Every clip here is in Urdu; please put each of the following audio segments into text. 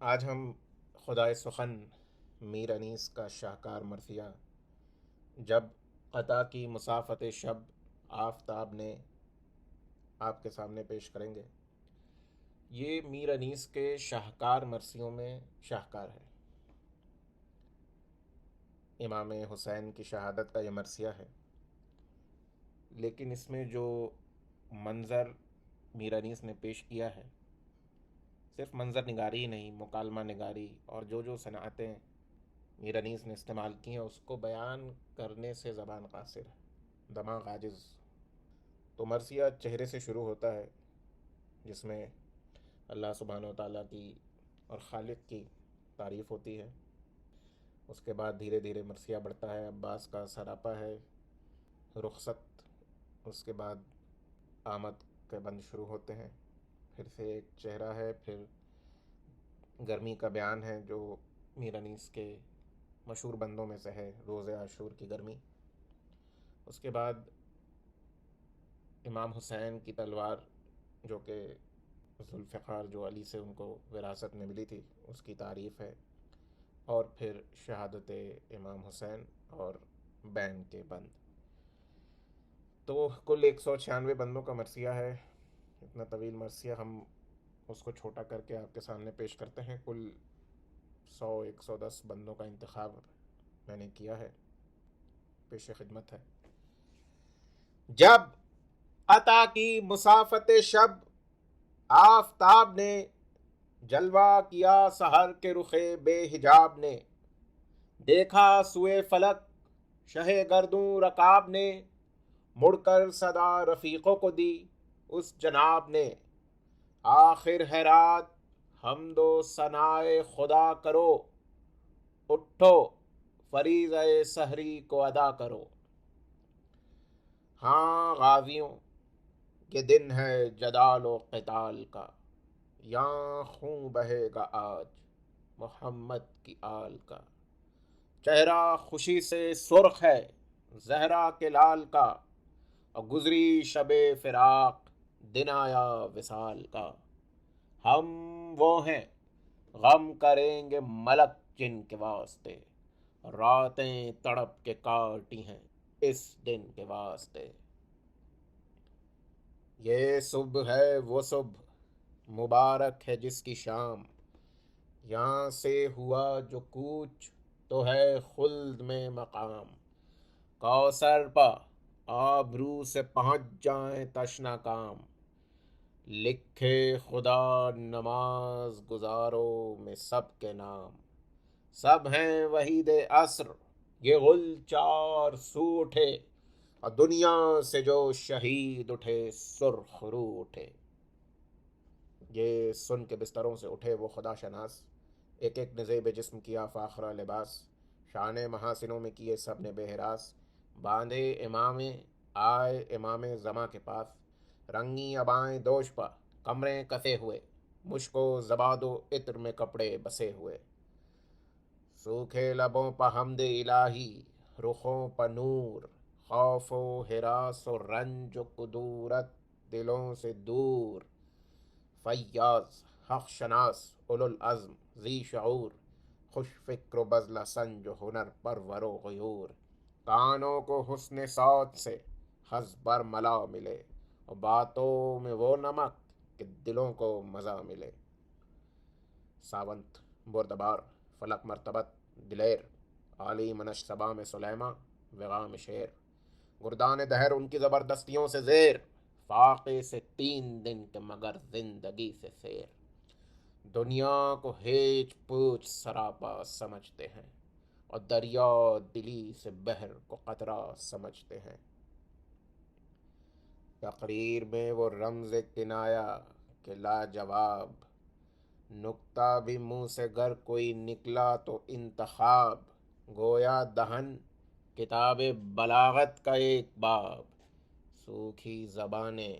آج ہم خدائے سخن میر انیس کا شاہکار مرثیہ جب قطع کی مسافت شب آفتاب نے آپ کے سامنے پیش کریں گے۔ یہ میر انیس کے شاہکار مرثیوں میں شاہکار ہے۔ امام حسین کی شہادت کا یہ مرثیہ ہے، لیکن اس میں جو منظر میر انیس نے پیش کیا ہے، صرف منظر نگاری ہی نہیں، مکالمہ نگاری اور جو صنعتیں میر انیس نے استعمال کی ہیں اس کو بیان کرنے سے زبان قاصر ہے، دماغ عاجز۔ تو مرثیہ چہرے سے شروع ہوتا ہے، جس میں اللہ سبحانہ و تعالیٰ کی اور خالق کی تعریف ہوتی ہے۔ اس کے بعد دھیرے دھیرے مرثیہ بڑھتا ہے، عباس کا سراپا ہے، رخصت، اس کے بعد آمد کے بند شروع ہوتے ہیں، پھر سے ایک چہرہ ہے، پھر گرمی کا بیان ہے جو میر انیس کے مشہور بندوں میں سے ہے، روز عاشور کی گرمی۔ اس کے بعد امام حسین کی تلوار جو کہ ذوالفقار جو علی سے ان کو وراثت میں ملی تھی، اس کی تعریف ہے، اور پھر شہادت امام حسین اور بین کے بند۔ تو کل 196 بندوں کا مرثیہ ہے۔ اتنا طویل مرثیہ ہم اس کو چھوٹا کر کے آپ کے سامنے پیش کرتے ہیں۔ کل 110 بندوں کا انتخاب میں نے کیا ہے، پیش خدمت ہے۔ جب عطا کی مسافت شب آفتاب نے جلوہ کیا سحر کے رخ بے حجاب نے، دیکھا سوئے فلک شہ گردوں رکاب نے، مڑ کر صدا رفیقوں کو دی اس جناب نے، آخر ہے رات حمد و ثنائے خدا کرو، اٹھو فریضہ سحری کو ادا کرو۔ ہاں غازیوں یہ دن ہے جدال و قتال کا، یہاں خون بہے گا آج محمد کی آل کا، چہرہ خوشی سے سرخ ہے زہرا کے لال کا، اور گزری شب فراق دن آیا وصال کا، ہم وہ ہیں غم کریں گے ملک جن کے واسطے، راتیں تڑپ کے کاٹی ہیں اس دن کے واسطے، یہ صبح ہے وہ صبح مبارک ہے جس کی شام، یہاں سے ہوا جو کوچ تو ہے خلد میں مقام، کوثر پا آبرو سے پہنچ جائیں تشنا کام، لکھے خدا نماز گزاروں میں سب کے نام، سب ہیں وحید عصر یہ غل چار سو اٹھے، اور دنیا سے جو شہید اٹھے سرخ رو اٹھے۔ یہ سن کے بستروں سے اٹھے وہ خدا شناس، ایک ایک نزیب جسم کیا فاخرہ لباس، شان محاسنوں میں کیے سب نے بے ہراس، باندھے امام آئے امام زماں کے پاس، رنگی ابائیں دوش پا کمرے کسے ہوئے، مشک و زباد و عطر میں کپڑے بسے ہوئے، سوکھے لبوں پہ حمد الہی رخوں پہ نور، خوف و ہراس و رنج و کدورت دلوں سے دور، فیاض حق شناس اولو العزم ذی شعور، خوش فکر و بذل سنج و ہنر پرور و غیور، کانوں کو حسن صوت سے حظ بر ملا ملے، اور باتوں میں وہ نمک کہ دلوں کو مزہ ملے، ساونت بردبار فلک مرتبت دلیر، عالی منش صبا میں سلیمہ وغام شیر، گردان دہر ان کی زبردستیوں سے زیر، فاقے سے 3 دن کے مگر زندگی سے سیر، دنیا کو ہیچ پوچھ سراپا سمجھتے ہیں، اور دریا دلی سے بحر کو قطرہ سمجھتے ہیں، تقریر میں وہ رمز کنایا کہ لاجواب، نکتہ بھی منہ سے گر کوئی نکلا تو انتخاب، گویا دہن کتاب بلاغت کا ایک باب، سوکھی زبانیں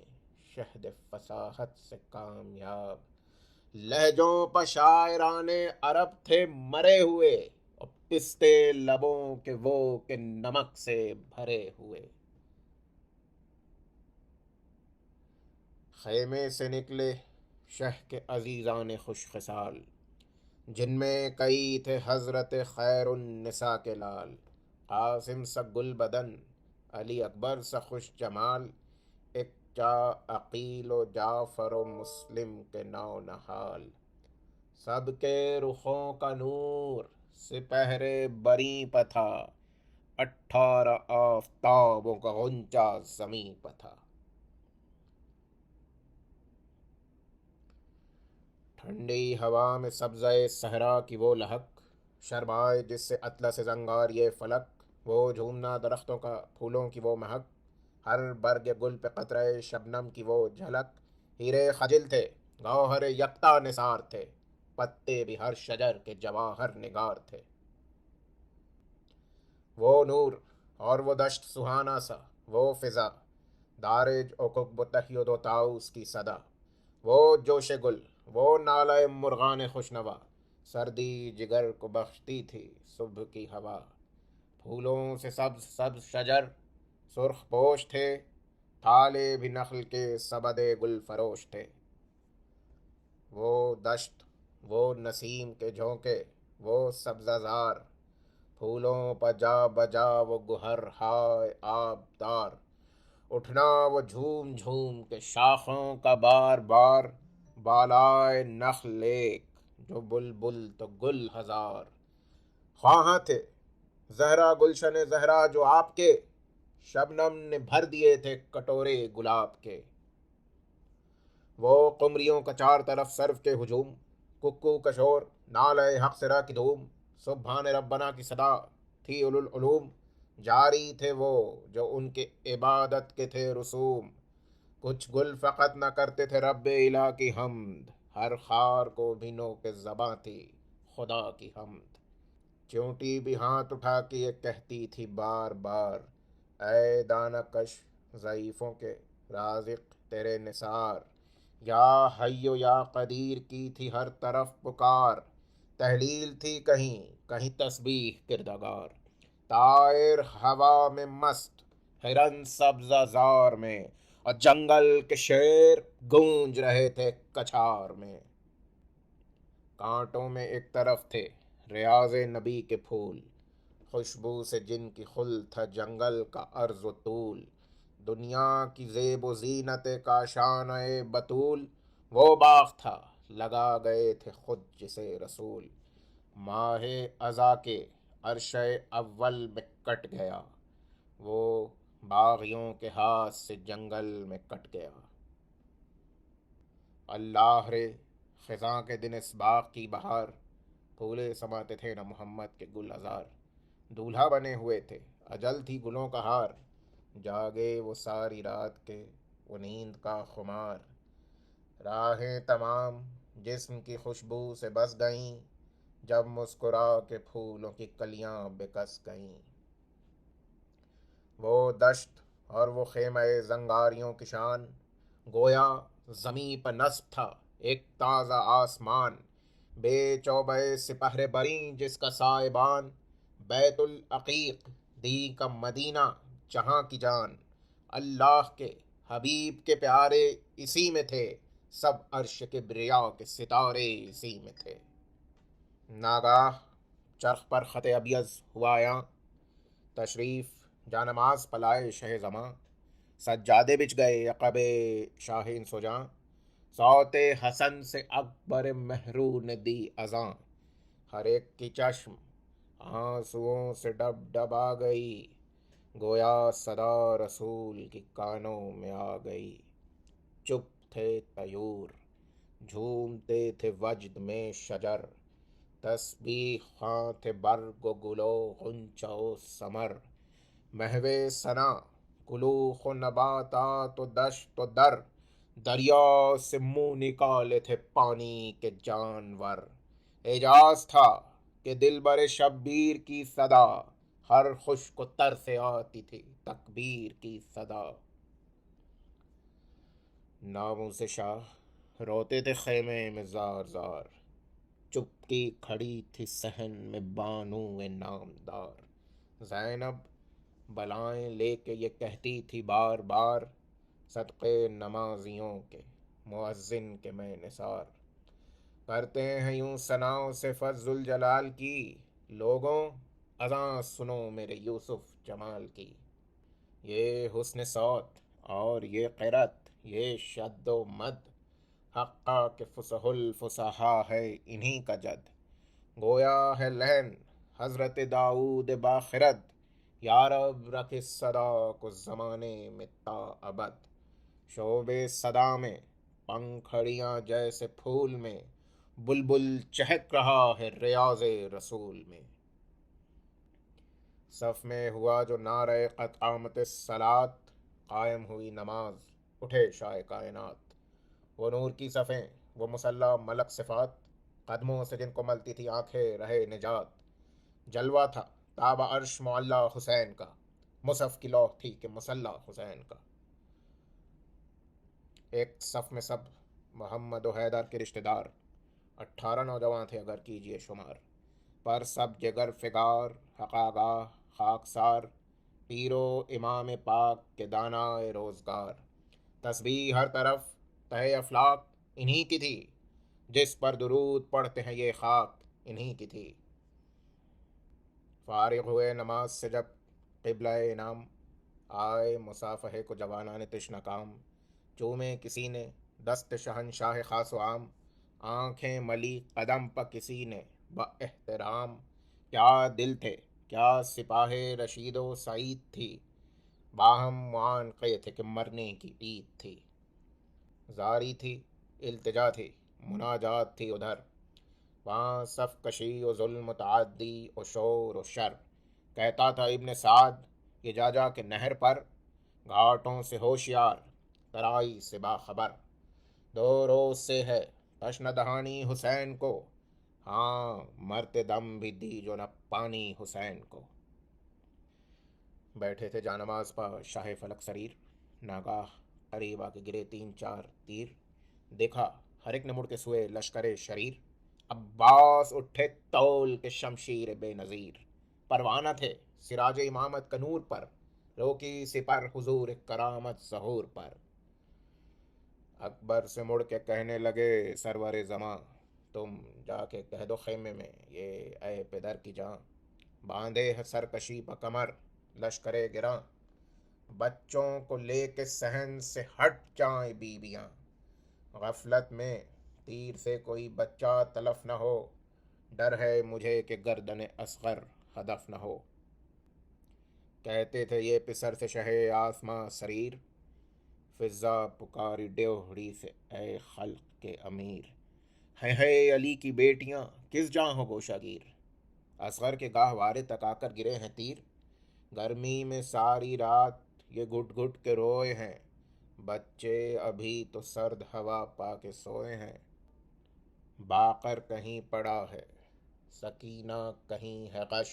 شہد فصاحت سے کامیاب، لہجوں پہ شاعران عرب تھے مرے ہوئے، اور پستے لبوں کے وہ کہ نمک سے بھرے ہوئے، خیمے سے نکلے شہ کے عزیزان خوش خصال، جن میں کئی تھے حضرت خیر النساء کے لال، قاسم سا گل بدن، علی اکبر سا خوش جمال، ایک جا عقیل و جعفر و مسلم کے نو نہال، سب کے رخوں کا نور سپہر بری پتھا، 18 آفتابوں کا غنچہ زمیں پتھا۔ ٹھنڈی ہوا میں سبزۂ صحرا کی وہ لہک، شرمائے جس سے اطلس زنگار یہ فلک، وہ جھومنا درختوں کا پھولوں کی وہ مہک، ہر برگ گل پہ قطرہ شبنم کی وہ جھلک، ہیرے خجل تھے گوہر یکتا نثار تھے، پتے بھی ہر شجر کے جواہر نگار تھے۔ وہ نور اور وہ دشت سہانا سا، وہ فضا دارج عقب و تحید و طاؤس کی صدا، وہ جوش گل، وہ نالہ مرغان خوشنوا، سردی جگر کو بخشتی تھی صبح کی ہوا، پھولوں سے سبز سبز شجر سرخ پوش تھے، تھالے بھی نخل کے سبد گل فروش تھے۔ وہ دشت، وہ نسیم کے جھونکے، وہ سبزہ زار، پھولوں پہ جا بجا وہ گہر ہائے آبدار، اٹھنا وہ جھوم جھوم کے شاخوں کا بار بار، بالائے نخل ایک جو بلبل تو گل ہزار، خواہاں تھے زہرا گلشن زہرا جو آپ کے، شبنم نے بھر دیے تھے کٹورے گلاب کے۔ وہ قمریوں کا چار طرف سرو کے ہجوم، ککو کا شور، نالہ حق سرا کی دھوم، سبحان ربنا کی صدا تھی العلوم، جاری تھے وہ جو ان کے عبادت کے تھے رسوم، کچھ گل فقط نہ کرتے تھے رب الہ کی حمد، ہر خار کو بھی نو کے زباں تھی خدا کی حمد۔ چونٹی بھی ہاتھ اٹھا کے یہ کہتی تھی بار بار، اے دانہ کش ضعیفوں کے رازق تیرے نثار، یا حیو یا قدیر کی تھی ہر طرف پکار، تحلیل تھی کہیں کہیں تسبیح کردگار، طائر ہوا میں مست، ہرن سبزہ زار میں، اور جنگل کے شیر گونج رہے تھے کچھار میں۔ کانٹوں میں ایک طرف تھے ریاض نبی کے پھول، خوشبو سے جن کی خل تھا جنگل کا عرض و طول، دنیا کی زیب و زینت کاشانۂ بطول، وہ باغ تھا لگا گئے تھے خود جسے رسول، ماہ ازا کے عرش اول میں کٹ گیا، وہ باغیوں کے ہاتھ سے جنگل میں کٹ گیا۔ اللہ رے خزاں کے دن اس باغ کی بہار، پھولے سماتے تھے نہ محمد کے گل ہزار، دولہا بنے ہوئے تھے اجل تھی گلوں کا ہار، جاگے وہ ساری رات کے وہ نیند کا خمار، راہیں تمام جسم کی خوشبو سے بس گئیں، جب مسکرا کے پھولوں کی کلیاں بکس گئیں۔ وہ دشت اور وہ خیمہ زنگاریوں کی شان، گویا زمیں پر نصب تھا ایک تازہ آسمان، بے چوبہ سپہر بریں جس کا سائبان، بیت العقیق دی کا مدینہ جہاں کی جان، اللہ کے حبیب کے پیارے اسی میں تھے، سب عرش کے بریا کے ستارے اسی میں تھے۔ ناگاہ چرخ پر خط ابیض ہوا عیاں، تشریف جانماز پلائے شہ زماں، سجادے بچ گئے عقب شاہین سجاں، صوت حسن سے اکبر مہرو نے دی اذاں، ہر ایک کی چشم آنسوؤں سے ڈب ڈب آ گئی، گویا صدا رسول کی کانوں میں آ گئی، چپ تھے طیور جھومتے تھے وجد میں شجر، تسبیح خواں تھے برگ و گل و غنچہ و ثمر، محو ثنا کلوخ و نباتات و دشت و در، دریا سے منہ نکالے تھے پانی کے جانور، اعجاز تھا کہ دلبر شبیر کی صدا، ہر خشک و تر سے آتی تھی تکبیر کی صدا۔ ناموں سے شاہ روتے تھے خیمے میں زار زار، چپکی کھڑی تھی صحن میں بانو نامدار، زینب بلائیں لے کے یہ کہتی تھی بار بار، صدقے نمازیوں کے مؤذن کے میں نثار، کرتے ہیں یوں ثناؤ صفت ذوالجلال کی، لوگوں اذاں سنو میرے یوسف جمال کی۔ یہ حسن صوت اور یہ قرت، یہ شد و مد، حقا کہ فصح الفصحا ہے انہی کا جد۔ گویا ہے لحن حضرت داؤد باخرد، یارب رکھ اس صدا کو زمانے میں تا ابد۔ شعب صدا میں پنکھڑیاں جیسے پھول میں، بلبل چہک رہا ہے ریاض رسول میں۔ صف میں ہوا جو نعرہ قد قامت الصلاۃ، قائم ہوئی نماز اٹھے شاہ کائنات۔ وہ نور کی صفیں، وہ مسلح ملک صفات، قدموں سے جن کو ملتی تھی آنکھیں رہے نجات۔ جلوہ تھا تاب عرش معلیٰ حسین کا، مصحف کی لوح تھی کہ مسلح حسین کا۔ ایک صف میں سب محمد و حیدر کے رشتہ دار، 18 نوجوان تھے اگر کیجئے شمار۔ پر سب جگر فگار حقاگاہ خاکسار، پیرو امام پاک کے دانائے روزگار۔ تسبیح ہر طرف تہہ افلاک انہی کی تھی، جس پر درود پڑھتے ہیں یہ خاک انہی کی تھی۔ فارغ ہوئے نماز سے جب قبلہ انعام، آئے مصافحے کو جوانان تشنہ کام۔ چومے کسی نے دست شہنشاہ خاص و عام، آنکھیں ملی قدم پہ کسی نے با احترام۔ کیا دل تھے، کیا سپاہ رشید و سعید تھی، باہم معانقے تھے کہ مرنے کی عید تھی۔ زاری تھی، التجا تھی، مناجات تھی ادھر، وہاں صف کشی و ظلم تعدی و شور و شر۔ کہتا تھا ابن سعد یہ جا جا کے نہر پر، گھاٹوں سے ہوشیار ترائی سے باخبر۔ 2 روز سے ہے تشنہ دہانی حسین کو، ہاں مرتے دم بھی دی جو نہ پانی حسین کو۔ بیٹھے تھے جانماز پا شاہ فلک سریر، ناگاہ قریب آ کے گرے 3-4 تیر۔ دیکھا ہر ایک نے مڑ کے سوئے لشکر شریر، عباس اٹھے تول کے شمشیر بے نظیر۔ پروانہ تھے سراج امامت کا نور پر، روکی سپر حضور کرامت ظہور پر۔ اکبر سے مڑ کے کہنے لگے سرور زماں، تم جا کے کہہ دو خیمے میں یہ اے پدر کی جاں، باندھے ہے سرکشی پہ کمر لشکر گراں، بچوں کو لے کے صحن سے ہٹ جائیں بیویاں، غفلت میں تیر سے کوئی بچہ تلف نہ ہو، ڈر ہے مجھے کہ گردن اصغر ہدف نہ ہو۔ کہتے تھے یہ پسر سے شہ آسماں سریر، فضا پکاری ڈیوہڑی سے اے خلق کے امیر۔ ہے علی کی بیٹیاں کس جاں ہو گوشہ گیر، اصغر کے گاہوارے تک آ کر گرے ہیں تیر۔ گرمی میں ساری رات یہ گھٹ گھٹ کے روئے ہیں، بچے ابھی تو سرد ہوا پا کے سوئے ہیں۔ باقر کہیں پڑا ہے، سکینہ کہیں ہے غش،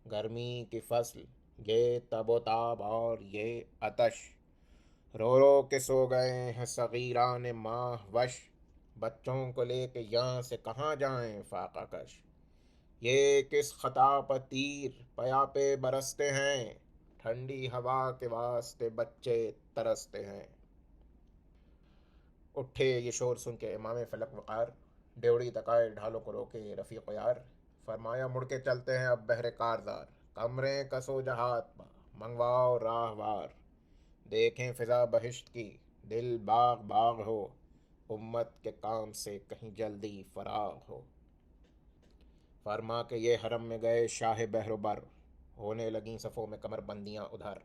گرمی کی فصل یہ تب و تاب اور یہ آتش۔ رو رو کے سو گئے ہیں صغیران ماہ وش، بچوں کو لے کے یہاں سے کہاں جائیں فاقہ کش۔ یہ کس خطا پہ تیر پیا پہ برستے ہیں، ٹھنڈی ہوا کے واسطے بچے ترستے ہیں۔ اٹھے یہ شور سن کے امام فلک وقار، ڈیوڑی تکائے ڈھالوں کو روکے رفیق و یار۔ فرمایا مڑ کے چلتے ہیں اب بہر کارزار، کمریں کسو جہات پا منگواؤ راہوار۔ دیکھیں فضا بہشت کی دل باغ باغ ہو، امت کے کام سے کہیں جلدی فراغ ہو۔ فرما کہ یہ حرم میں گئے شاہ بحر و بر، ہونے لگیں صفوں میں کمر بندیاں ادھر۔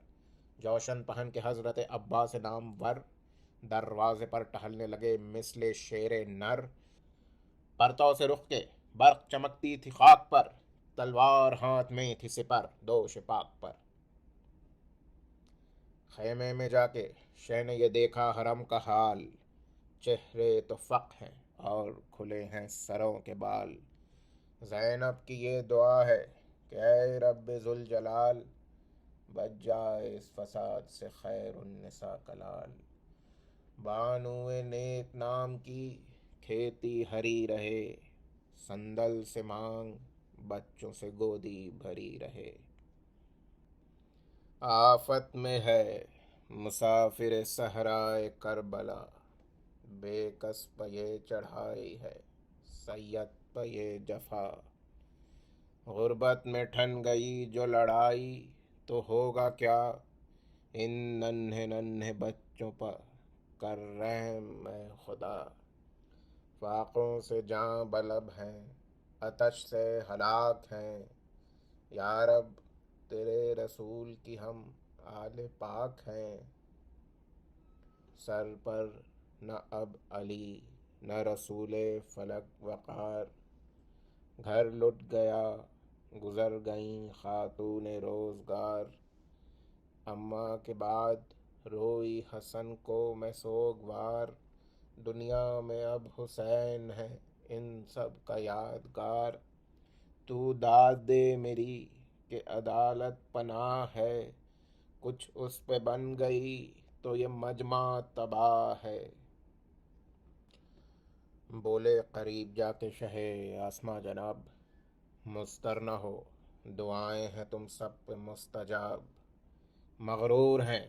جوشن پہن کے حضرت عباس نام ور، دروازے پر ٹہلنے لگے مثل شیر نر۔ پرتو سے رخ کے برق چمکتی تھی خاک پر، تلوار ہاتھ میں تھی سپر دوش پاک پر۔ خیمے میں جا کے شہ نے یہ دیکھا حرم کا حال، چہرے تو فق ہیں اور کھلے ہیں سروں کے بال۔ زینب کی یہ دعا ہے کہ اے رب ذوالجلال، بچ جائے اس فساد سے خیر النساء کلال۔ بانوئے نیک نام کی کھیتی ہری رہے، صندل سے مانگ بچوں سے گودی بھری رہے۔ آفت میں ہے مسافر صحرائے کربلا، بے کس پہ یہ چڑھائی ہے سید پہ یہ جفا، غربت میں ٹھن گئی جو لڑائی، تو ہوگا کیا ان ننھے ننھے بچوں پر، کر رحم اے خدا۔ فاقوں سے جاں بلب ہیں، آتش سے ہلاک ہیں، یا رب تیرے رسول کی ہم آل پاک ہیں۔ سر پر نہ اب علی نہ رسول فلک وقار، گھر لٹ گیا گزر گئیں خاتون روزگار۔ اماں کے بعد روئی حسن کو میں سوگوار، دنیا میں اب حسین ہے ان سب کا یادگار۔ تو داد دے میری کہ عدالت پناہ ہے، کچھ اس پہ بن گئی تو یہ مجمع تباہ ہے۔ بولے قریب جا کے شہ آسماں جناب، مضطر نہ ہو دعائیں ہیں تم سب پہ مستجاب۔ مغرور ہیں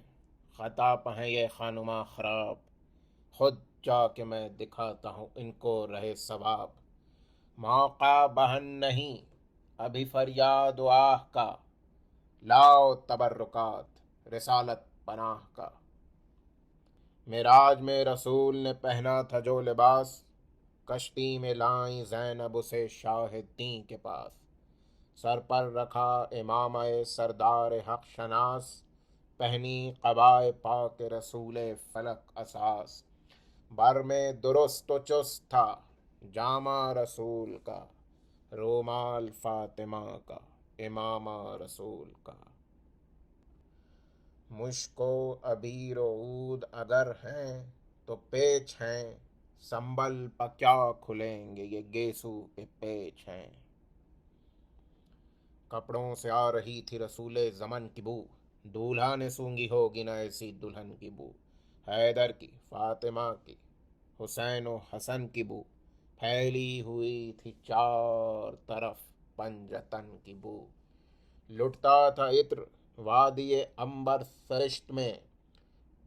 خطا پہ ہیں یہ خانماں خراب، خود جا کے میں دکھاتا ہوں ان کو رہے ثواب۔ موقع بہن نہیں ابھی فریاد و آہ کا، لاؤ تبرکات رسالت پناہ کا۔ معراج میں رسول نے پہنا تھا جو لباس، کشتی میں لائیں زینب اسے شاہ دین کے پاس۔ سر پر رکھا امامہ سردار حق شناس، پہنی قبائے پاک رسول فلک اساس۔ بر میں درست و چست تھا جامہ رسول کا، رومال فاطمہ کا امامہ رسول کا۔ مشک و عبیر و عود اگر ہیں تو پیچ ہیں، سنبل پا کیا کھلیں گے یہ گیسو کے پیچ ہیں۔ کپڑوں سے آ رہی تھی رسول زمن کی بو، دولہا نے سونگی ہوگی نہ ایسی دلہن کی بو۔ حیدر کی فاطمہ کی حسین و حسن کی بو، پھیلی ہوئی تھی چار طرف پنجتن کی بو۔ لٹتا تھا عطر وادی عنبر سرشت میں،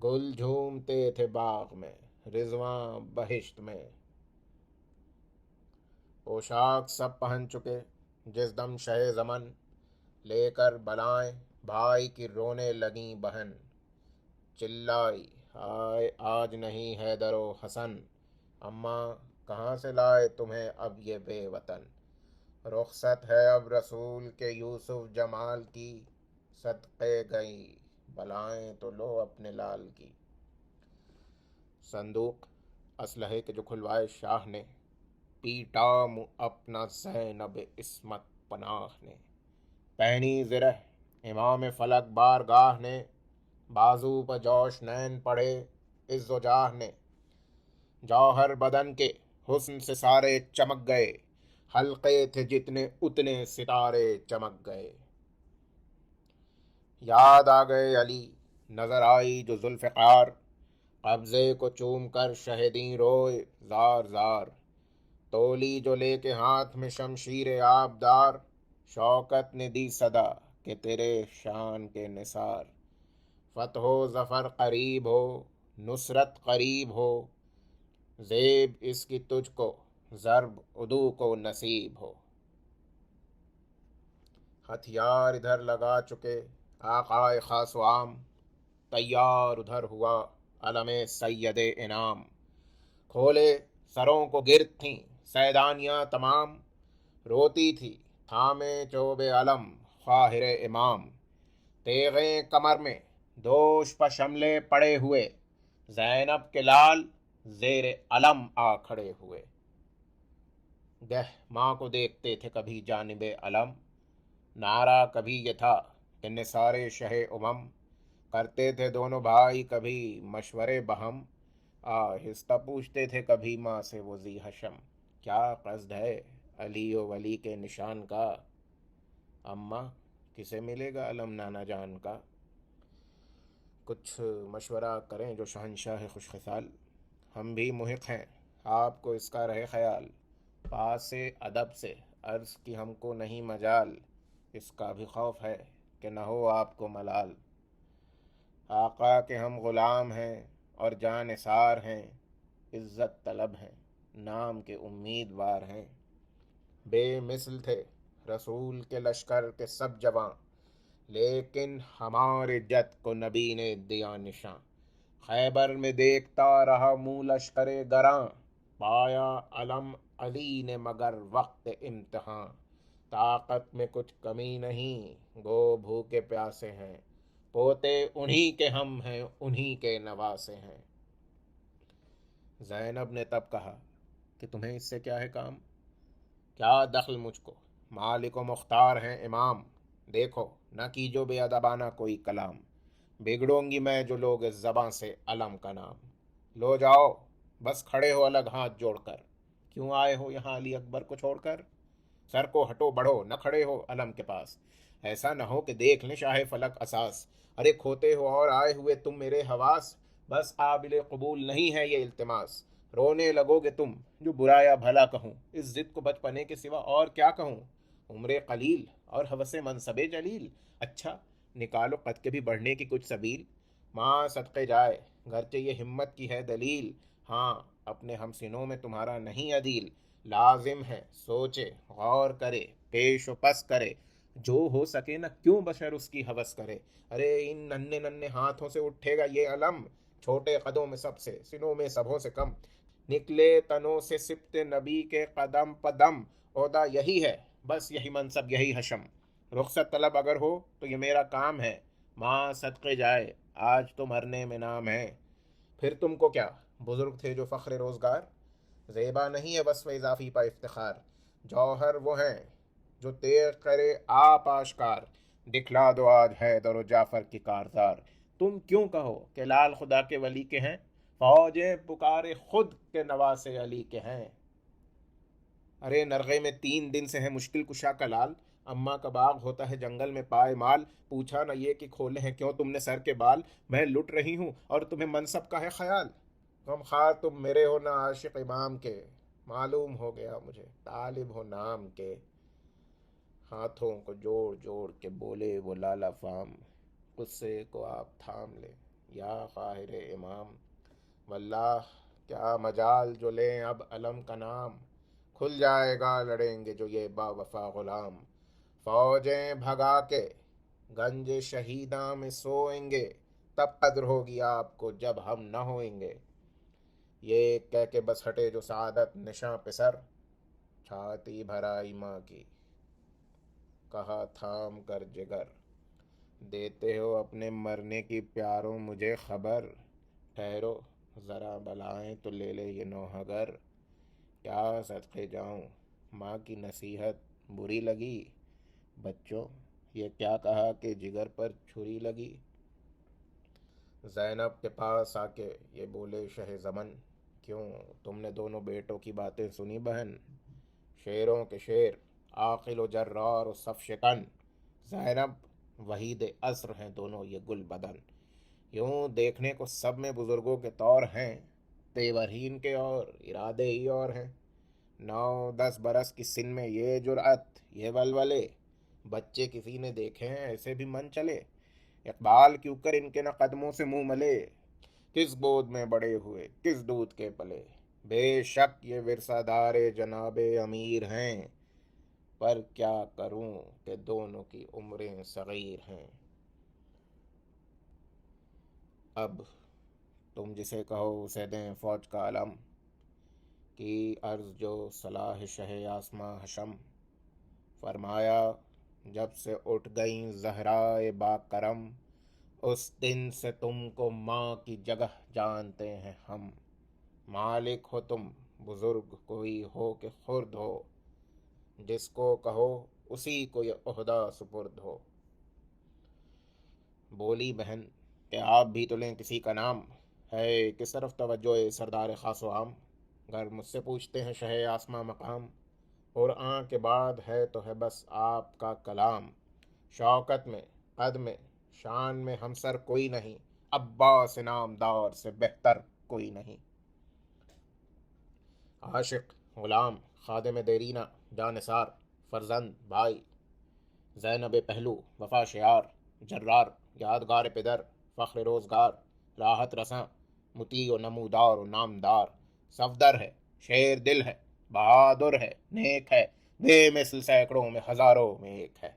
گل جھومتے تھے باغ میں رضواں بہشت میں۔ پوشاک سب پہن چکے جس دم شہ زمن، لے کر بلائیں بھائی کی رونے لگیں بہن۔ چلائی ہائے آج نہیں حیدر و حسن، اماں کہاں سے لائے تمہیں اب یہ بے وطن۔ رخصت ہے اب رسول کے یوسف جمال کی، صدقے گئی بلائیں تو لو اپنے لال کی۔ صندوق اسلحے کے جو کھلوائے شاہ نے، پیٹا منہ اپنا زینب عصمت پناہ نے۔ پہنی زرہ امام فلک بارگاہ نے، بازو پہ جوش نین پڑھے عز و جاہ نے۔ جوہر بدن کے حسن سے سارے چمک گئے، حلقے تھے جتنے اتنے ستارے چمک گئے۔ یاد آ گئے علی نظر آئی جو ذوالفقار، قبضے کو چوم کر شہدیں روئے زار زار۔ تولی جو لے کے ہاتھ میں شمشیر آبدار، شوکت نے دی صدا کہ تیرے شان کے نثار۔ فتح و ظفر قریب ہو نصرت قریب ہو، زیب اس کی تجھ کو ضرب عدو کو نصیب ہو۔ ہتھیار ادھر لگا چکے آقائے خاص و عام، تیار ادھر ہوا علم سید انعام۔ کھولے سروں کو گرد تھیں سیدانیاں تمام، روتی تھی تھامے چوب علم خواہر امام۔ تیغیں کمر میں دوش پہ شملے پڑے ہوئے، زینب کے لال زیر علم آ کھڑے ہوئے۔ گہ ماں کو دیکھتے تھے کبھی جانب علم، نعرہ کبھی یہ تھا کہ نثار شہ امم۔ کرتے تھے دونوں بھائی کبھی مشورے بہم، آہستہ پوچھتے تھے کبھی ماں سے وہ ذی حشم۔ کیا قصد ہے علی و ولی کے نشان کا، اماں کسے ملے گا علم نانا جان کا۔ کچھ مشورہ کریں جو شہنشاہ خوش خصال، ہم بھی محق ہیں آپ کو اس کا رہے خیال۔ پاس ادب سے عرض کی ہم کو نہیں مجال، اس کا بھی خوف ہے کہ نہ ہو آپ کو ملال۔ آقا کے ہم غلام ہیں اور جاں نثار ہیں، عزت طلب ہیں نام کے امیدوار ہیں۔ بے مثل تھے رسول کے لشکر کے سب جواں، لیکن ہمارے جد کو نبی نے دیا نشاں۔ خیبر میں دیکھتا رہا منہ لشکر گراں، پایا علم علی نے مگر وقت امتحان۔ طاقت میں کچھ کمی نہیں، گو بھوکے پیاسے ہیں، پوتے انہی کے ہم ہیں، انہی کے نواسے ہیں۔ زینب نے تب کہا کہ تمہیں اس سے کیا ہے کام؟ کیا دخل مجھ کو؟ مالک و مختار ہیں امام، دیکھو نہ کیجو بے ادبانہ کوئی کلام، بگڑوں گی میں جو لوگ اس زباں سے علم کا نام۔ لو جاؤ بس کھڑے ہو الگ ہاتھ جوڑ کر، کیوں آئے ہو یہاں علی اکبر کو چھوڑ کر؟ سر کو ہٹو بڑھو نہ کھڑے ہو علم کے پاس، ایسا نہ ہو کہ دیکھ لیں شاہ فلک اساس۔ ارے کھوتے ہو اور آئے ہوئے تم میرے حواس، بس قابل قبول نہیں ہے یہ التماس۔ رونے لگو گے تم جو برا یا بھلا کہوں، اس ضد کو بچپنے کے سوا اور کیا کہوں؟ عمر قلیل اور حوث منصب جلیل، اچھا نکالو قد کے بھی بڑھنے کی کچھ سبیل۔ ماں صدقے جائے گرچہ یہ ہمت کی ہے دلیل، ہاں اپنے ہم سنوں میں تمہارا نہیں عدیل۔ لازم ہے سوچے غور کرے پیش و پس کرے، جو ہو سکے نہ کیوں بشر اس کی حوث کرے۔ ارے ان ننھے ننھے ہاتھوں سے اٹھے گا یہ علم، چھوٹے قدوں میں سب سے سنوں میں سبوں سے کم۔ نکلے تنوں سے سبت نبی کے قدم پدم، عہدہ یہی ہے بس یہی منصب یہی حشم۔ رخصت طلب اگر ہو تو یہ میرا کام ہے، ماں صدقے جائے آج تو مرنے میں نام ہے۔ پھر تم کو کیا بزرگ تھے جو فخر روزگار، زیبا نہیں ہے وصف اضافی پا افتخار۔ جوہر وہ ہیں جو تیغ کرے آپ آشکار، دکھلا دو آج حیدر و جعفر کی کارزار۔ تم کیوں کہو کہ لال خدا کے ولی کے ہیں، فوجیں پکارے خود کے نواسے علی کے ہیں۔ ارے نرغے میں 3 دن سے ہے مشکل کشا کا لال، اماں کا باغ ہوتا ہے جنگل میں پائے مال، پوچھا نہ یہ کہ کھولے ہیں کیوں تم نے سر کے بال۔ میں لٹ رہی ہوں اور تمہیں منصب کا ہے خیال، غم خار تم میرے ہو نہ عاشق امام کے، معلوم ہو گیا مجھے طالب ہو نام کے۔ ہاتھوں کو جوڑ جوڑ کے بولے وہ لالا فام، غصے کو آپ تھام لیں یا قاہر امام۔ واللہ کیا مجال جو لیں اب علم کا نام، کھل جائے گا لڑیں گے جو یہ با وفا غلام۔ فوجیں بھگا کے گنج شہیداں میں سوئیں گے، تب قدر ہوگی آپ کو جب ہم نہ ہوئیں گے۔ یہ کہہ کے بس ہٹے جو سعادت نشاں پہ سر، چھاتی بھرائی ماں کی کہا تھام کر جگر۔ دیتے ہو اپنے مرنے کی پیاروں مجھے خبر، ٹھہرو ذرا بلائیں تو لے لے یہ نوحہ گر۔ کیا صدقے جاؤں ماں کی نصیحت بری لگی، بچوں یہ کیا کہا کہ جگر پر چھری لگی۔ زینب کے پاس آ کے یہ بولے شہ زمن، کیوں تم نے دونوں بیٹوں کی باتیں سنی بہن؟ شیروں کے شیر عاقل و جرار و صف شکن، زینب وحید عصر ہیں دونوں یہ گل بدن۔ یوں دیکھنے کو سب میں بزرگوں کے طور ہیں، تیور ہی ان کے اور ارادے ہی اور ہیں۔ 9-10 برس کی سن میں یہ جرأت یہ ولولے، بچے کسی نے دیکھے ہیں ایسے بھی من چلے۔ اقبال کیوں کر ان کے نہ قدموں سے منہ ملے، کس گود میں بڑے ہوئے کس دودھ کے پلے۔ بے شک یہ ورثہ دار جناب امیر ہیں، پر کیا کروں کہ دونوں کی عمریں صغیر ہیں۔ اب تم جسے کہو اسے دیں فوج کا علم، کی عرض جو صلاح شہ آسماں حشم۔ فرمایا جب سے اٹھ گئیں زہرائے با کرم، اس دن سے تم کو ماں کی جگہ جانتے ہیں ہم۔ مالک ہو تم بزرگ کوئی ہو کہ خرد ہو، جس کو کہو اسی کو یہ عہدہ سپرد ہو۔ بولی بہن کہ آپ بھی تو لیں کسی کا نام، ہے کس طرف توجہ سردار خاص و عام؟ گر مجھ سے پوچھتے ہیں شہ آسماں مقام، اور آن کے بعد ہے تو ہے بس آپ کا کلام۔ شوکت میں قد میں شان میں ہمسر کوئی نہیں، عباس نامدار سے بہتر کوئی نہیں۔ عاشق غلام خادم دیرینہ جانثار فرزند بھائی، زینب پہلو وفا شعار جرار یادگار پدر فخر روزگار، راحت رساں مطیع و نمودار و نامدار۔ صفدر ہے شیر دل ہے، بہادر ہے، نیک ہے، بے مثل سینکڑوں میں ہزاروں میں ایک ہے۔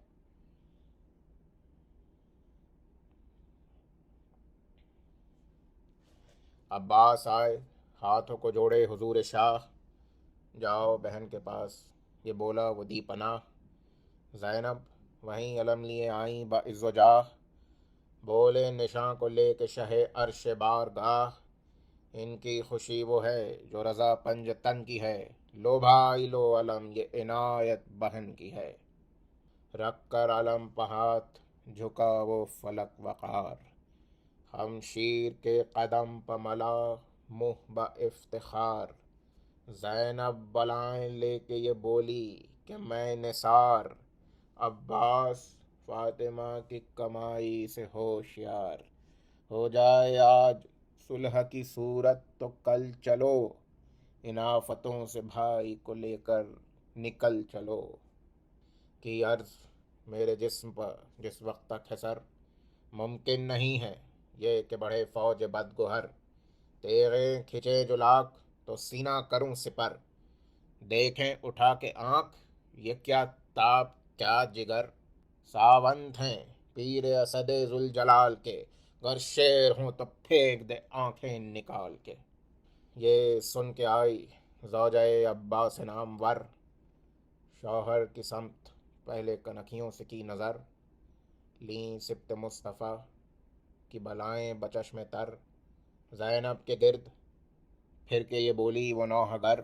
عباس آئے، ہاتھوں کو جوڑے حضور شاہ، جاؤ بہن کے پاس، یہ بولا وہ دی پناہ۔ زینب وہیں علم لیے آئیں بعز و جاہ، بولے نشاں کو لے کے شہ عرش بار گاہ، ان کی خوشی وہ ہے جو رضا پنج تن کی ہے، لو بھائی لو علم یہ عنایت بہن کی ہے۔ رکھ کر علم پہات جھکا وہ فلک وقار، ہم شیر کے قدم پہ ملا منہ با افتخار۔ زینب بلائیں لے کے یہ بولی کہ میں نثار، عباس فاطمہ کی کمائی سے ہوشیار، ہو جائے آج صلح کی صورت تو کل چلو، ان آفتوں سے بھائی کو لے کر نکل چلو۔ کی عرض میرے جسم پر جس وقت تک ہے سر، ممکن نہیں ہے یہ کہ بڑھے فوج بدگہر، تیغیں کھچے جو لاکھ تو سینہ کروں سپر، دیکھیں اٹھا کے آنکھ یہ کیا تاب کیا جگر، ساونت ہیں پیر اسد ذوالجلال کے، گر شیر ہوں تو پھینک دے آنکھیں نکال کے۔ یہ سن کے آئی زوجہ عباس نامور، شوہر کی سمت پہلے کنکھیوں سے کی نظر، لیں سبط مصطفیٰ کی بلائیں بچشم تر، زینب کے گرد پھر کے یہ بولی وہ نوحہ گر،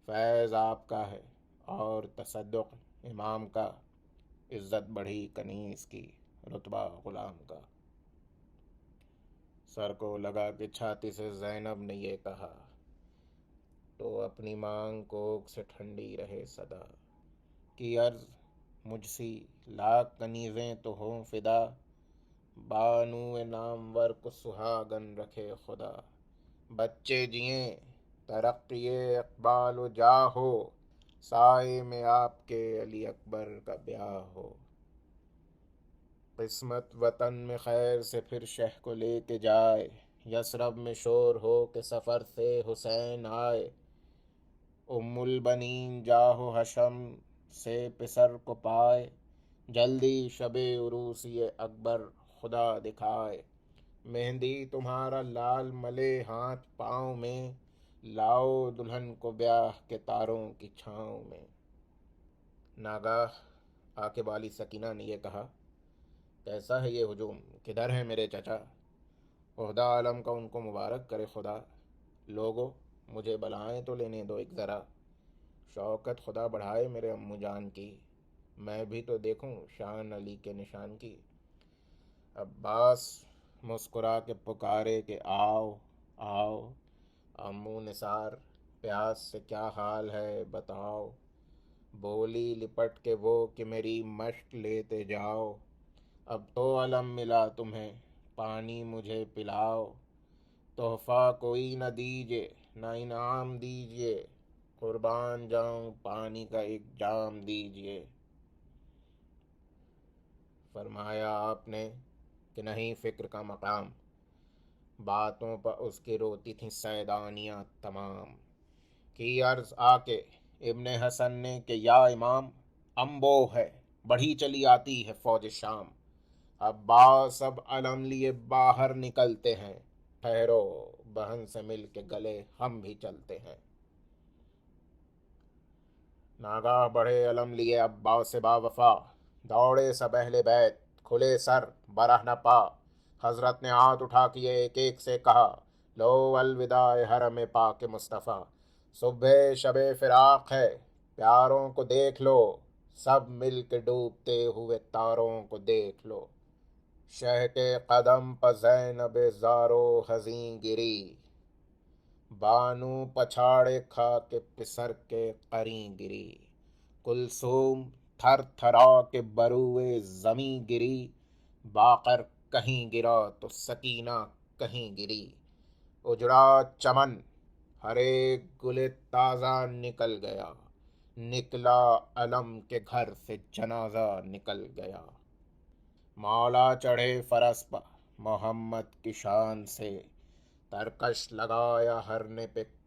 فیض آپ کا ہے اور تصدق امام کا، عزت بڑھی کنیز کی رتبہ غلام کا۔ سر کو لگا کہ چھاتی سے زینب نے یہ کہا، تو اپنی مانگ کوکھ سے ٹھنڈی رہے صدا، کی عرض مجھ سی لاکھ کنیزیں تو ہوں فدا، بانو نامور کو سہاگن رکھے خدا، بچے جئیں ترقی اقبال و جاہ ہو، سائے میں آپ کے علی اکبر کا بیاہ ہو۔ قسمت وطن میں خیر سے پھر شہ کو لے کے جائے، یثرب میں شور ہو کہ سفر سے حسین آئے، ام البنین جاہ و حشم سے پسر کو پائے، جلدی شب عروسی اکبر خدا دکھائے، مہندی تمہارا لال ملے ہاتھ پاؤں میں، لاؤ دلہن کو بیاہ کے تاروں کی چھاؤں میں۔ ناگاہ آ کے والی سکینہ نے یہ کہا، کیسا ہے یہ ہجوم، کدھر ہے میرے چچا؟ عہدہ عالم کا ان کو مبارک کرے خدا، لوگو مجھے بلائیں تو لینے دو ایک ذرا، شوکت خدا بڑھائے میرے امو جان کی، میں بھی تو دیکھوں شان علی کے نشان کی۔ عباس مسکرا کے پکارے کہ آؤ آؤ، امو نثار پیاس سے کیا حال ہے بتاؤ، بولی لپٹ کے وہ کہ میری مشق لیتے جاؤ، اب تو علم ملا تمہیں پانی مجھے پلاؤ، تحفہ کوئی نہ دیجے نہ انعام دیجیے، قربان جاؤں پانی کا ایک جام دیجیے۔ فرمایا آپ نے کہ نہیں فکر کا مقام، باتوں پر اس کی روتی تھیں سیدانیاں تمام، کی عرض آ کے ابن حسن نے کہ یا امام، امبو ہے بڑھی چلی آتی ہے فوج شام، عباس اب علم لیے باہر نکلتے ہیں، ٹھہرو بہن سے مل کے گلے ہم بھی چلتے ہیں۔ ناگاہ بڑھے علم لیے عباس سے با وفا، دوڑے سب اہل بیت کھلے سر برہ نہ پا، حضرت نے ہاتھ اٹھا کے ایک ایک سے کہا، لو الوداع حرم پاک مصطفیٰ، صبح شب فراق ہے پیاروں کو دیکھ لو، سب مل کے ڈوبتے ہوئے تاروں کو دیکھ لو، شہ کے قدم پہ زینب زارو حزیں گری، بانو پچھاڑے کھا کے پسر کے قریں گری، کلثوم تھر تھرا کے بروئے زمیں گری، باقر کہیں گرا تو سکینہ کہیں گری، اجڑا چمن ہر ایک گل تازہ نکل گیا، نکلا علم کے گھر سے جنازہ نکل گیا، مولا چڑھے فرس پہ محمد کی شان سے، ترکش لگایا ہرنے پہ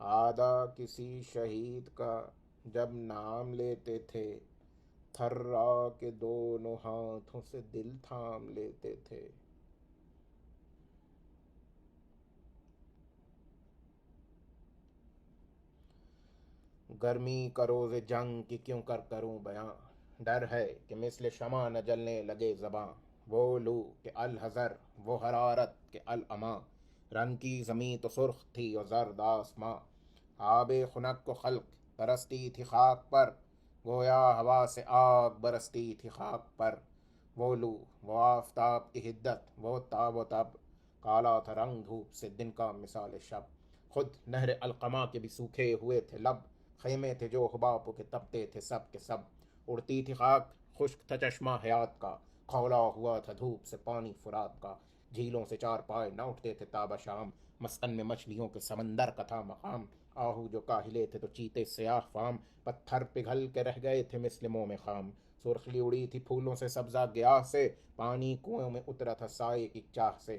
آدھا کسی شہید کا جب نام لیتے تھے، تھرا کے دونوں ہاتھوں سے دل تھام لیتے تھے۔ گرمی کا روز جنگ کی کیوں کر کروں بیاں، ڈر ہے کہ مثل شمع نہ جلنے لگے زباں۔ وہ لو کہ الحذر، وہ حرارت کہ العما، رن کی زمیں تو سرخ تھی اور زرد آسماں۔ آب خنک کو خلق ترستی تھی خاک پر، گویا ہوا سے آگ برستی تھی خاک پر۔ وہ لو، وہ آفتاب کی حدت، وہ تاب و تب، کالا تھا رنگ دھوپ سے دن کا مثال شب۔ خود نہر القما کے بھی سوکھے ہوئے تھے لب، خیمے تھے جو حباب کے تپتے تھے سب کے سب۔ اڑتی تھی خاک، خشک تھا چشمہ حیات کا، کھولا ہوا تھا دھوپ سے پانی فرات کا۔ جھیلوں سے چار پائے نہ اٹھتے تھے تابہ شام، مسکن میں مچھلیوں کے سمندر کا تھا مقام۔ آہو جو کاہلے تھے تو چیتے سیاہ فام، پتھر پگھل کے رہ گئے تھے مثل موم خام۔ سرخلی اڑی تھی پھولوں سے سبزہ گیاہ سے، پانی کنویں میں اترا تھا سائے کی چاہ سے۔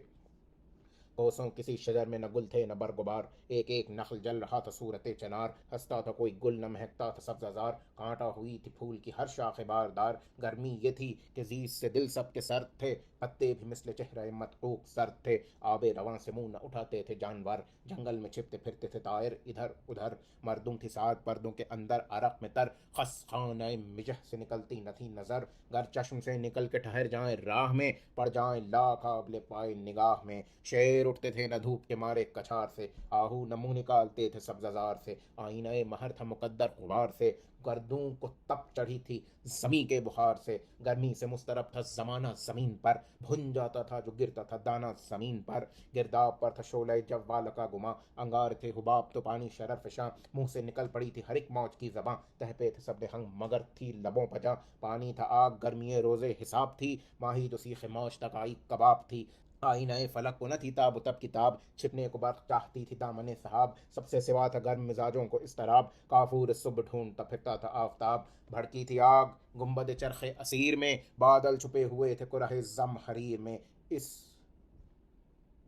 کوسوں کسی شجر میں نہ گل تھے نہ برگبار، ایک ایک نخل جل رہا تھا صورت چنار۔ ہنستا تھا کوئی گل نہ مہکتا تھا سبزہ زار، کانٹا ہوئی تھی پھول کی ہر شاخ باردار۔ گرمی یہ تھی کہ زیز سے دل سب کے سرد تھے، پتے بھی مثل چہرہ متروک سرد تھے۔ آب رواں سے منہ نہ اٹھاتے تھے جانور، جنگل میں چھپتے پھرتے تھے طائر ادھر ادھر۔ مردوں تھی سات پردوں کے اندر عرق میں تر، خس خانہ مجہ سے نکلتی نہ تھی نظر۔ گر چشم سے نکل کے ٹھہر جائیں راہ میں، پڑ جائیں لاکھ آبلے پائے نگاہ میں۔ شیر اٹھتے تھے نہ دھوپ کے مارے کچھار سے، آہو نہ منہ نکالتے تھے سبزہ زار سے۔ آئینہ مہر تھا مقدر غبار سے، گردوں کو تپ چڑھی تھی زمیں کے بخار سے۔ گرمی سے مضطرب تھا زمانہ زمین پر، بھن جاتا تھا جو گرتا تھا دانہ زمین پر۔ گرداب پر تھا شعلہ جوال کا گماں، انگار تھے حباب تو پانی شرر فشاں۔ منہ سے نکل پڑی تھی ہر ایک موج کی زباں، تہ پہ تھے سب ہنگ مگر تھی لبوں پجاں۔ پانی تھا آگ گرمی روزے حساب تھی، ماہی تو سیخ موج تک آئی کباب تھی۔ آئینہ فلک کو نہ تھی تاب و تب کتاب، چھپنے کو برق چاہتی تھی دامن صحاب۔ سب سے سوا تھا گرم مزاجوں کو اضطراب، کافور صبح ڈھونڈتا پھرتا تھا آفتاب۔ بھڑکی تھی آگ گنبد چرخ اسیر میں، بادل چھپے ہوئے تھے کرہ زم حریر میں۔ اس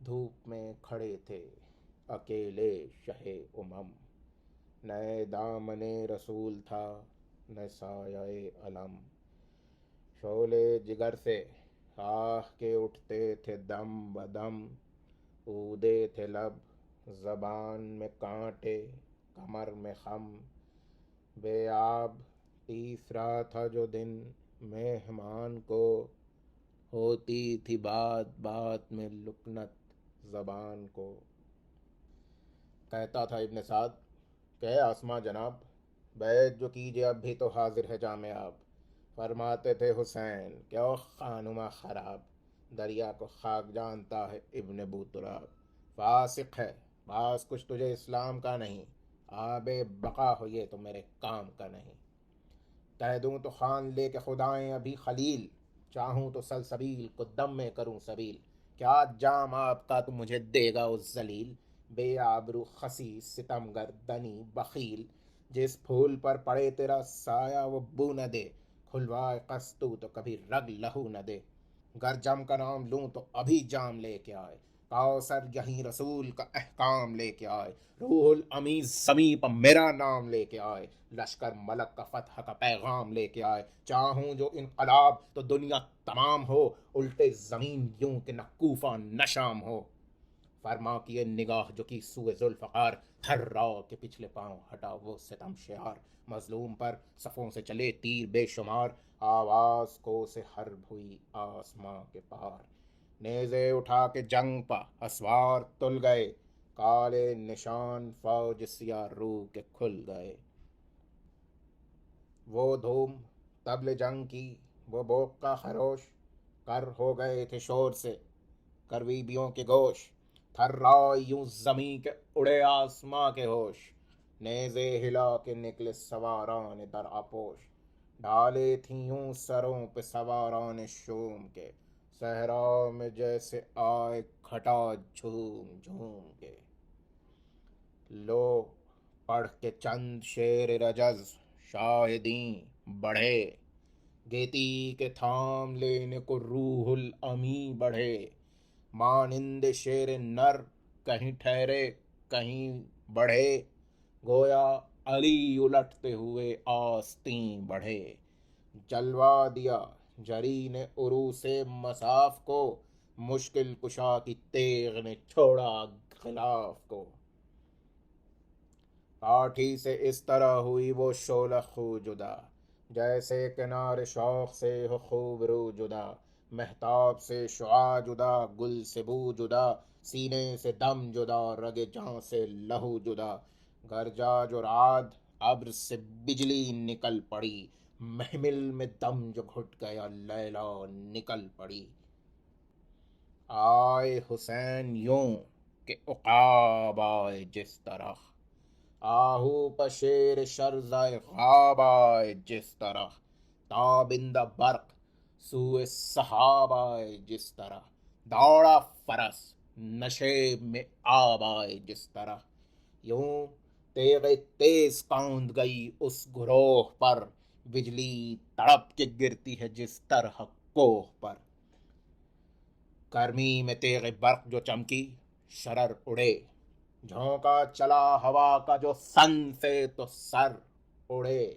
دھوپ میں کھڑے تھے اکیلے شہ امم، نئے دامن رسول تھا نہ سایہ علم۔ شعلے جگر سے آہ کے اٹھتے تھے دم بدم، اودے تھے لب زبان میں کانٹے کمر میں خم۔ بے آب تیسرا تھا جو دن مہمان کو، ہوتی تھی بات بات میں لکنت زبان کو۔ کہتا تھا ابن سعد کہ آسماں جناب، بیعت جو کیجئے اب بھی تو حاضر ہے جام آب۔ فرماتے تھے حسین کہ او خانمہ خراب، دریا کو خاک جانتا ہے ابن بوتراب۔ فاسق ہے بعض کچھ تجھے اسلام کا نہیں، آب بقا ہو یہ تو میرے کام کا نہیں۔ کہہ دوں تو خان لے کے خدائیں ابھی خلیل، چاہوں تو سلسبیل کو دم میں کروں سبیل۔ کیا جام آپ کا تو مجھے دے گا اس ذلیل، بے آبرو خسیس ستمگر دنی بخیل۔ جس پھول پر پڑے تیرا سایہ وہ بو نہ دے، کھلوائے قصتو تو کبھی رگ لہو نہ دے۔ گر جم کا نام لوں تو ابھی جام لے کے آئے، کوثر یہیں رسول کا احکام لے کے آئے۔ روح الامین زمیں پر میرا نام لے کے آئے، لشکر ملک کا فتح کا پیغام لے کے آئے۔ چاہوں جو انقلاب تو دنیا تمام ہو، الٹے زمین یوں کہ نہ کوفہ نہ شام ہو۔ فرما کی یہ نگاہ جو کی سوئے ذوالفقار، تھرا کے پچھلے پاؤں ہٹا وہ ستم شعار۔ مظلوم پر صفوں سے چلے تیر بے شمار، آواز کو سے حرب ہوئی آسماں کے پار۔ نیزے اٹھا کے جنگ پا اسوار تل گئے، کالے نشان فوج سیاہ رو کے کھل گئے۔ وہ دھوم طبل جنگ کی، وہ بوق کا خروش، کر ہو گئے تھے شور سے کرویبیوں کے گوش۔ تھرا یوں زمیں کے اڑے آسماں کے ہوش، نیزے ہلا کے نکلے سواران در آپوش۔ ڈالے تھیں یوں سروں پہ سواران شوم کے، صحرا میں جیسے آئے کھٹا جھوم جھوم کے۔ لو پڑھ کے چند شعر رجز شاہدیں بڑھے، گیتی کے تھام لینے کو روح الامی بڑھے۔ مانند شیر نر کہیں ٹھہرے کہیں بڑھے، گویا علی الٹتے ہوئے آستین بڑھے، جلوا دیا جری نے عروس مصاف کو، مشکل کشا کی تیغ نے چھوڑا خلاف کو۔ کاٹھی سے اس طرح ہوئی وہ شعلہ خو جدا، جیسے کنار شوق سے ہو خوب رو جدا، مہتاب سے شعاع جدا، گل سے بو جدا، سینے سے دم جدا، رگ جاں سے لہو جدا، گرجا جو رعد ابر سے بجلی نکل پڑی، محمل میں دم جو گھٹ گیا لیلا نکل پڑی۔ آئے حسین یوں کہ عقاب آئے جس طرح، آہو پشیر شرزائے خواب آئے جس طرح، تابندہ برق سوئے سحاب آئے جس طرح، دوڑا فرس نشے میں آب آئے جس طرح، یوں تیغ تیز کاند گئی اس گروہ پر، بجلی تڑپ کے گرتی ہے جس طرح کوہ پر۔ گرمی میں تیغ برق جو چمکی شرر اڑے، جھونکا چلا ہوا کا جو سن سے تو سر اڑے،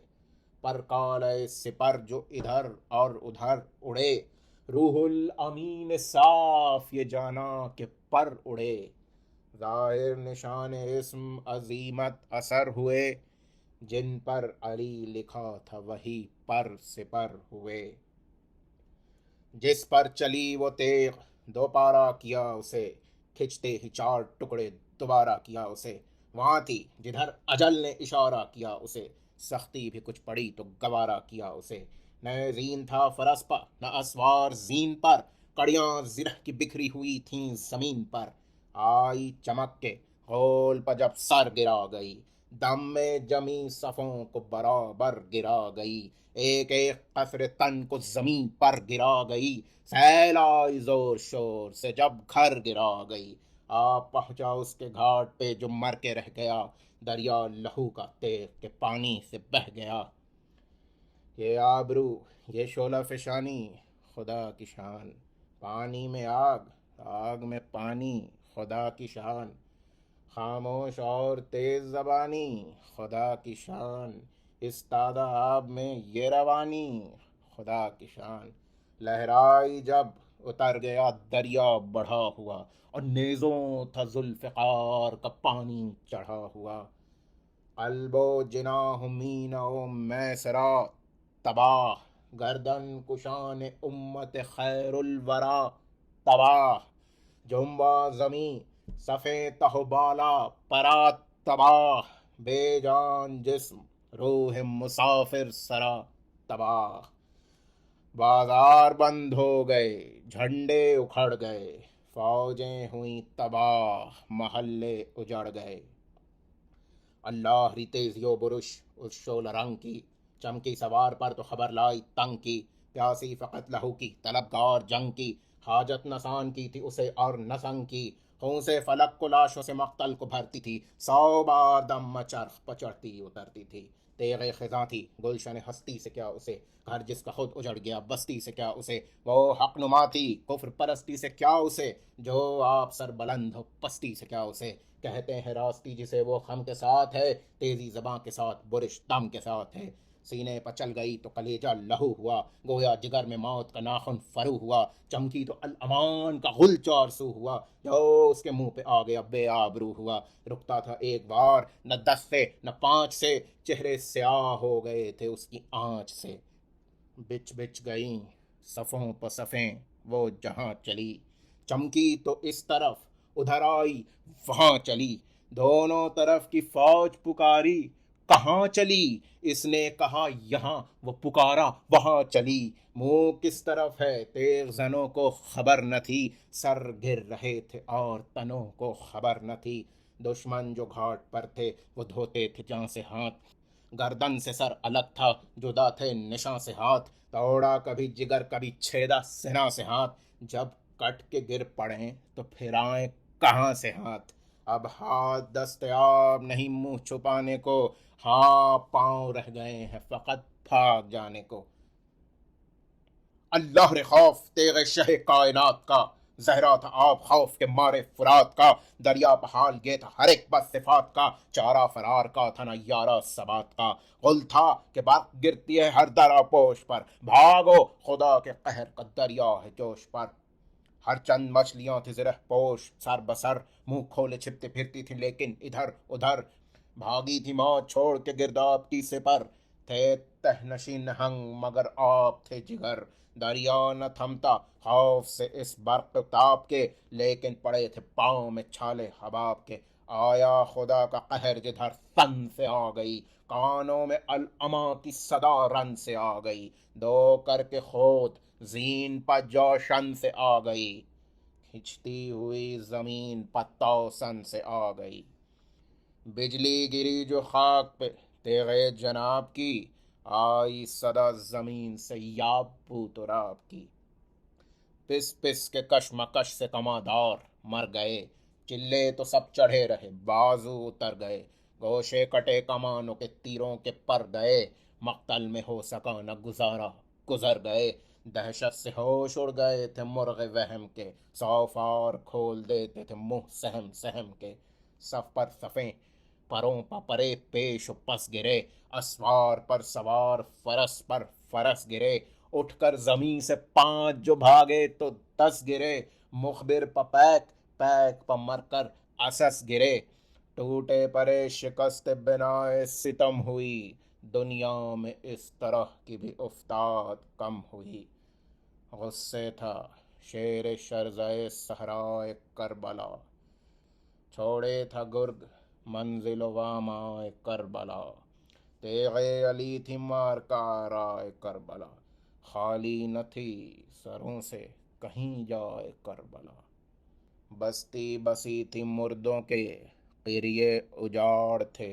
پر کالے سپر جو ادھر اور ادھر اڑے، روح الامین صاف یہ جانا کہ پر اڑے، ظاہر نشان اسم عظیمت اثر ہوئے، جن پر علی لکھا تھا وہی پر سپر ہوئے۔ جس پر چلی وہ تیغ دوبارہ کیا اسے، کھچتے ہی چار ٹکڑے دوبارہ کیا اسے، وہاں تھی جدھر اجل نے اشارہ کیا اسے، سختی بھی کچھ پڑی تو گوارا کیا اسے، نہ زین تھا فرس پر نہ اسوار زین پر، کڑیاں زرہ کی بکھری ہوئی تھیں زمین پر، آئی چمک کے غول پر جب سر گرا گئی، دم میں جمی صفوں کو برابر گرا گئی، ایک ایک قطر تن کو زمین پر گرا گئی، سیل آئی زور شور سے جب گھر گرا گئی، آپ پہنچا اس کے گھاٹ پہ جو مر کے رہ گیا، دریا لہو کا تیغ کے پانی سے بہہ گیا۔ یہ آبرو یہ شعلہ فشانی خدا کی شان، پانی میں آگ آگ میں پانی خدا کی شان، خاموش اور تیز زبانی خدا کی شان، استادہ آب میں یہ روانی خدا کی شان، لہرائی جب اتر گیا دریا بڑھا ہوا، اور نیزوں تھا ذوالفقار کا پانی چڑھا ہوا، قلب و جناح مینا و میسرا تباہ، گردن کشان امت خیر الورا تباہ، جنبا زمیں صفیں تہ بالا پرا تباہ، بے جان جسم روح مسافر سرا تباہ، بازار بند ہو گئے جھنڈے اکھڑ گئے، فوجیں ہوئیں تباہ محلے اجڑ گئے، اللہ ری تیزی و برش اس شعلہ رنگ کی، چمکی سوار پر تو خبر لائی تنگ کی، پیاسی فقط لہو کی طلبگار جنگ کی، حاجت نسان کی تھی اسے اور نسنگ کی، خون سے فلک کو لاشوں سے مقتل کو بھرتی تھی، 100 بار دم چرخ پر چڑھتی اترتی تھی، تیغ خزاں تھی گلشن ہستی سے کیا اسے، گھر جس کا خود اجڑ گیا بستی سے کیا اسے، وہ حق نما تھی کفر پرستی سے کیا اسے، جو آپ سر بلند ہو پستی سے کیا اسے، کہتے ہیں راستی جسے وہ خم کے ساتھ ہے، تیزی زباں کے ساتھ برش دم کے ساتھ ہے، سینے پر چل گئی تو کلیجہ لہو ہوا، گویا جگر میں موت کا ناخن فرو ہوا، چمکی تو الامان کا غل چارسو ہوا، جو اس کے منہ پہ آ گیا بے آبرو ہوا، رکتا تھا ایک بار نہ 10 سے نہ 5 سے، چہرے سیاہ ہو گئے تھے اس کی آنچ سے، بچ بچ گئیں صفوں پہ صفیں وہ جہاں چلی، چمکی تو اس طرف ادھر آئی وہاں چلی، دونوں طرف کی فوج پکاری کہاں چلی، اس نے کہا یہاں وہ پکارا وہاں چلی، منہ کس طرف ہے تیغ زنوں کو خبر نہ تھی، سر گر رہے تھے اور تنوں کو خبر نہ تھی، دشمن جو گھاٹ پر تھے وہ دھوتے تھے جاں سے ہاتھ، گردن سے سر الگ تھا جدا تھے نشاں سے ہاتھ، توڑا کبھی جگر کبھی چھیدا سنا سے ہاتھ، جب کٹ کے گر پڑیں تو پھرائیں کہاں سے ہاتھ، اب ہاتھ دستیاب نہیں منہ چھپانے کو، ہاں پاؤں رہ گئے ہیں فقط بھاگ جانے کو، اللہ رے خوف تیغ شہ کائنات کا، زہرا تھا آب خوف کے مارے فرات کا، دریا بحال یہ تھا ہر ایک بس صفات کا، چارہ فرار کا تھا نہ یارہ ثبات کا، غل تھا کہ برق گرتی ہے ہر درا پوش پر، بھاگو خدا کے قہر کا دریا ہے جوش پر۔ ہر چند مچھلیاں تھی زرہ پوش سر بسر، منہ کھولے چھپتے پھرتی تھی لیکن ادھر ادھر، بھاگی تھی موت چھوڑ کے گرداب کی سپر، تھے تہ نشین نہنگ مگر آپ تھے جگر، دریا نہ تھمتا خوف سے اس برق تاب کے، لیکن پڑے تھے پاؤں میں چھالے حباب کے، آیا خدا کا قہر جدھر تن سے آ گئی، کانوں میں العما کی صدا رن سے آ گئی، دو کر کے خود زین پر جوشن سے آ گئی، کھنچتی ہوئی زمین پر توسن سے آ گئی، بجلی گری جو خاک پہ تیغے جناب کی، آئی صدا زمین سے یاب بو تراب کی، پس پس کے کشمکش سے کمادار مر گئے، چلے تو سب چڑھے رہے بازو اتر گئے، گوشے کٹے کمانوں کے تیروں کے پر گئے، مقتل میں ہو سکا نہ گزارا گزر گئے، دہشت سے ہوش اڑ گئے تھے مرغ وہم کے، سو فار کھول دیتے تھے منہ سہم سہم کے، صف پر صفیں پروں پرے پیش و پس گرے، اسوار پر سوار فرس پر فرس گرے، اٹھ کر زمیں سے 5 جو بھاگے تو 10 گرے، مخبر پہ پیک پیک پہ مر کر اسس گرے، ٹوٹے پرے شکست بنائے ستم ہوئی، دنیا میں اس طرح کی بھی افتاد کم ہوئی، غصے تھا شیر شرزائے صحرائے کربلا، چھوڑے تھا گرگ منزل وامائے کربلا، تیغ علی تھی مار کا رائے کربلا، خالی نہ تھی سروں سے کہیں جائے کربلا، بستی بسی تھی مردوں کے قریے اجاڑ تھے،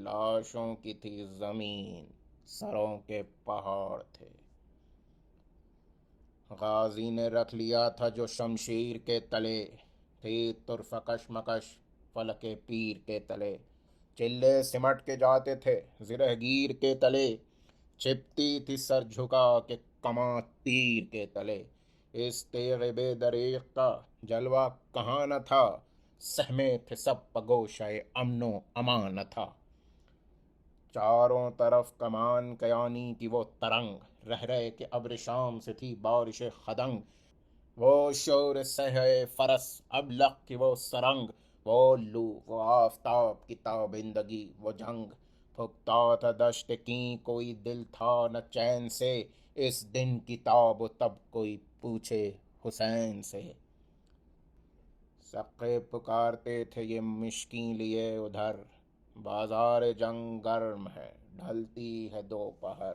لاشوں کی تھی زمین سروں کے پہاڑ تھے، غازی نے رکھ لیا تھا جو شمشیر کے تلے، تھی طرف کشمکش فلک پیر کے تلے، چلے سمٹ کے جاتے تھے زرہ گیر کے تلے، چھپتی تھی سر جھکا کے کماں تیر کے تلے، اس تیغ بے دریغ کا جلوہ کہاں نہ تھا، سہمے تھے سب پگوشۂ امن و امان نہ تھا، چاروں طرف کمان کیانی کی وہ ترنگ، رہ رہے کہ ابر شام سے تھی بارش خدنگ، وہ شور سہے فرس ابلق کی وہ سرنگ، وہ لو وہ آفتاب کی تابندگی وہ جنگ، پھکتا تھا دشت کی کوئی دل تھا نہ چین سے، اس دن کی تاب و تب کوئی پوچھے حسین سے، سقے پکارتے تھے یہ مشکیں لیے ادھر، بازار جنگ گرم ہے ڈھلتی ہے دوپہر،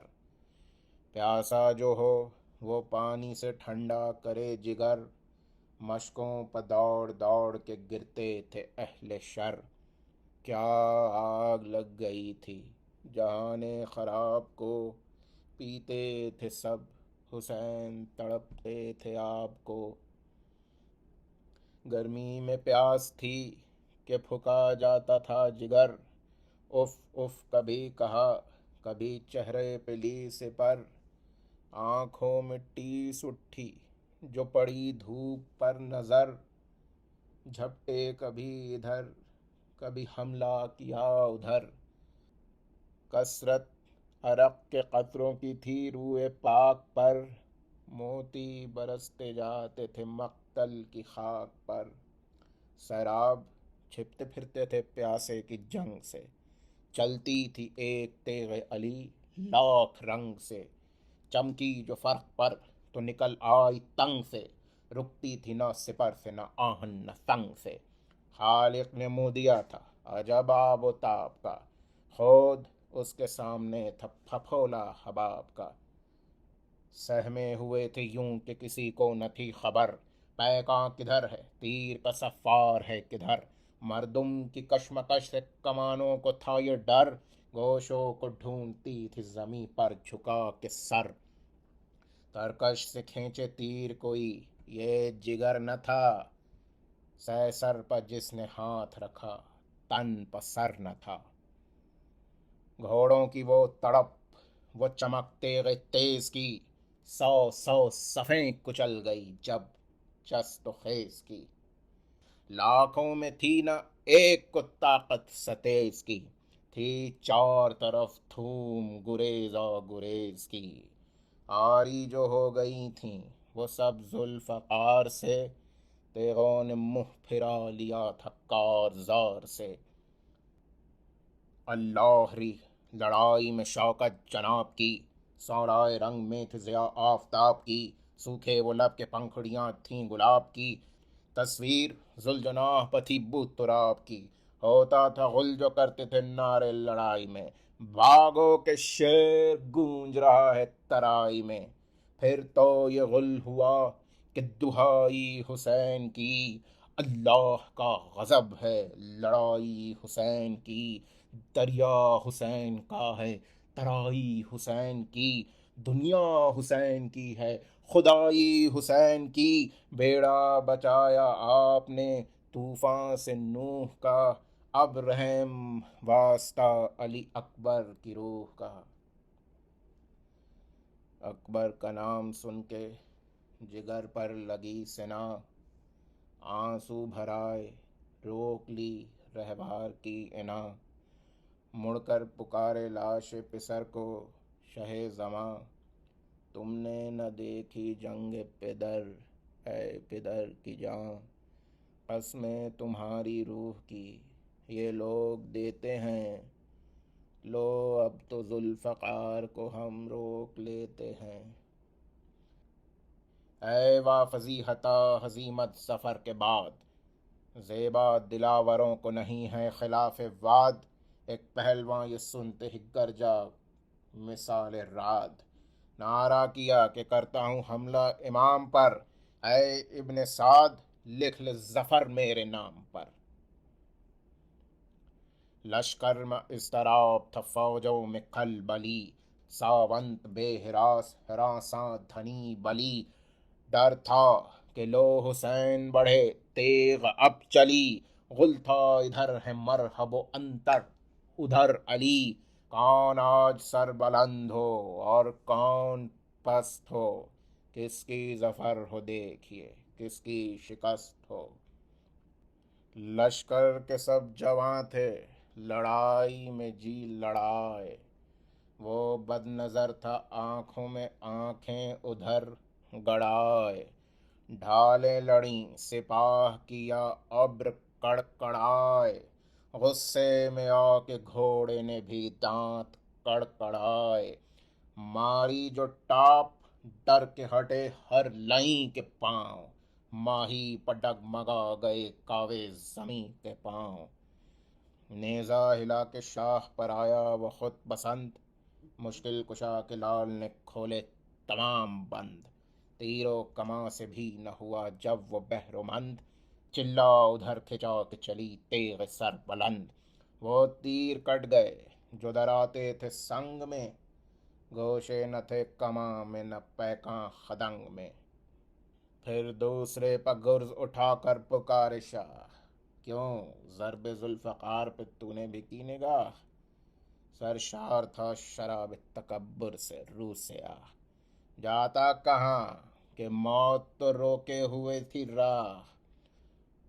پیاسا جو ہو وہ پانی سے ٹھنڈا کرے جگر، مشکوں پہ دوڑ دوڑ کے گرتے تھے اہل شر، کیا آگ لگ گئی تھی جہان خراب کو، پیتے تھے سب حسین تڑپتے تھے آپ کو، گرمی میں پیاس تھی کہ پھکا جاتا تھا جگر، اف اف کبھی کہا کبھی چہرے پہ لی سپر، آنکھوں میں ٹیس اٹھی جو پڑی دھوپ پر نظر، جھپٹے کبھی ادھر کبھی حملہ کیا ادھر، کثرت عرق کے قطروں کی تھی روئے پاک پر، موتی برستے جاتے تھے مقتل کی خاک پر، سیراب چھپتے پھرتے تھے پیاسے کی جنگ سے، چلتی تھی ایک تیغ علی لاکھ رنگ سے، چمکی جو فرق پر تو نکل آئی تنگ سے، رکتی تھی نہ سپر سے نہ آہن نہ سنگ سے، خالق نے منہ دیا تھا عجب آب و تاب کا، خود اس کے سامنے تھا پھپھولا حباب کا، سہمے ہوئے تھے یوں کہ کسی کو نہ تھی خبر، پیکاں کدھر ہے تیر کا سفار ہے کدھر، مردم کی کشمکش سے کمانوں کو تھا یہ ڈر، گوشوں کو ڈھونڈتی تھی زمیں پر جھکا کے سر، ترکش سے کھینچے تیر کوئی یہ جگر نہ تھا، سہ سر پر جس نے ہاتھ رکھا تن پر سر نہ تھا، گھوڑوں کی وہ تڑپ وہ چمک تیغ تیز کی، 100 100 صفیں کچل گئی جب، چست و خیز کی، لاکھوں میں تھی نہ ایک کو طاقت ستیز کی، تھی چار طرف دھوم گریزا گریز کی، آری جو ہو گئی تھیں وہ سب ذوالفقار سے، تیغوں نے منہ پھرا لیا تھا کارزار سے، اللہ ری لڑائی میں شوکت جناب کی، سورائے رنگ میں تھی ضیاء آفتاب کی، سوکھے وہ لب کے پنکھڑیاں تھیں گلاب کی، تصویر ذوالجناح پتھی بو تراب کی، ہوتا تھا غل جو کرتے تھے نعرے لڑائی میں، بھاگو کہ شیر گونج رہا ہے ترائی میں، پھر تو یہ غل ہوا کہ دہائی حسین کی، اللہ کا غضب ہے لڑائی حسین کی، دریا حسین کا ہے ترائی حسین کی، دنیا حسین کی ہے خدائی حسین کی، بیڑا بچایا آپ نے طوفان سے نوح کا، اب رحم واسطہ علی اکبر کی روح کا، اکبر کا نام سن کے جگر پر لگی سنا، آنسو بھرائے روک لی رہبار کی انا، مڑ کر پکارے لاش پسر کو شہ زماں، تم نے نہ دیکھی جنگ پدر اے پدر کی جاں، قسمیں تمہاری روح کی یہ لوگ دیتے ہیں، لو اب تو ذوالفقار کو ہم روک لیتے ہیں، اے وا فضیحتہ ہزیمت ظفر کے بعد، زیبا دلاوروں کو نہیں ہے خلاف واد، ایک پہلواں یہ سنتے ہی گرجا مثال راد، نعرہ کیا کہ کرتا ہوں حملہ امام پر، اے ابن سعد لکھ لے ظفر میرے نام پر، لشکر میں اضطراب تھا فوجوں میں کھلبلی، ساونت بے ہراس ہراساں دھنی بلی، ڈر تھا کہ لو حسین بڑھے تیغ اب چلی، غل تھا ادھر ہے مرحب و انتر ادھر علی، کون آج سر بلند ہو اور کون پست ہو، کس کی ظفر ہو دیکھیے کس کی شکست ہو، لشکر کے سب جواں تھے لڑائی میں جی لڑائے، وہ بد نظر تھا آنکھوں میں آنکھیں ادھر گڑائے، ڈھالیں لڑیں سپاہ کیا ابر کڑکڑائے، غصے میں آ کے گھوڑے نے بھی دانت کڑکڑائے، ماری جو ٹاپ ڈر کے ہٹے ہر لائیں کے پاؤں، ماہی پٹک مگا گئے کاوے زمیں کے پاؤں، نیزہ ہلا کے شاہ پر آیا وہ خود پسند، مشکل کشا کے لال نے کھولے تمام بند، تیر و کماں سے بھی نہ ہوا جب وہ بہرومند، چلا ادھر کھچا کے چلی تیغ سر بلند، وہ تیر کٹ گئے جو دراتے تھے سنگ میں، گوشے نہ تھے کماں میں نہ پیکاں خدنگ میں، پھر دوسرے پا گرز اٹھا کر پکارے شاہ، کیوں ضرب ذوالفقار پہ تو نے بھی کی نگاہ، سرشار تھا شراب تکبر سے روح سے آہ، جاتا کہاں کہ موت تو روکے ہوئے تھی راہ،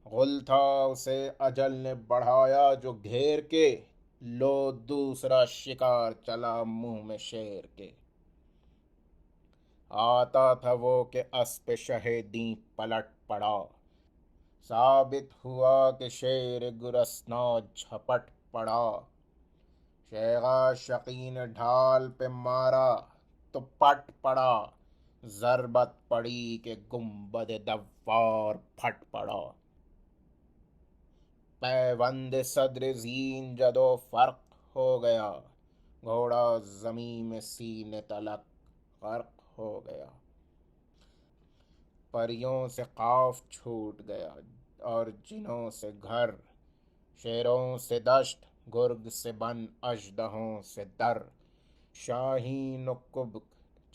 غل تھا اسے اجل نے بڑھایا جو گھیر کے، لو دوسرا شکار چلا منہ میں شیر کے، آتا تھا وہ کہ اسپِ شہیدیں پلٹ پڑا، ثابت ہوا کہ شیر گرسنہ جھپٹ پڑا، شیغا شقی نے ڈھال پہ مارا تو پٹ پڑا، ضربت پڑی کہ گنبد دوار پھٹ پڑا، پیوند صدر زین جد و فرق ہو گیا، گھوڑا زمیں میں سینے تلک غرق ہو گیا، پریوں سے قاف چھوٹ گیا اور جنوں سے گھر، شیروں سے دشت گرگ سے بن اژدہوں سے در، شاہین و کبک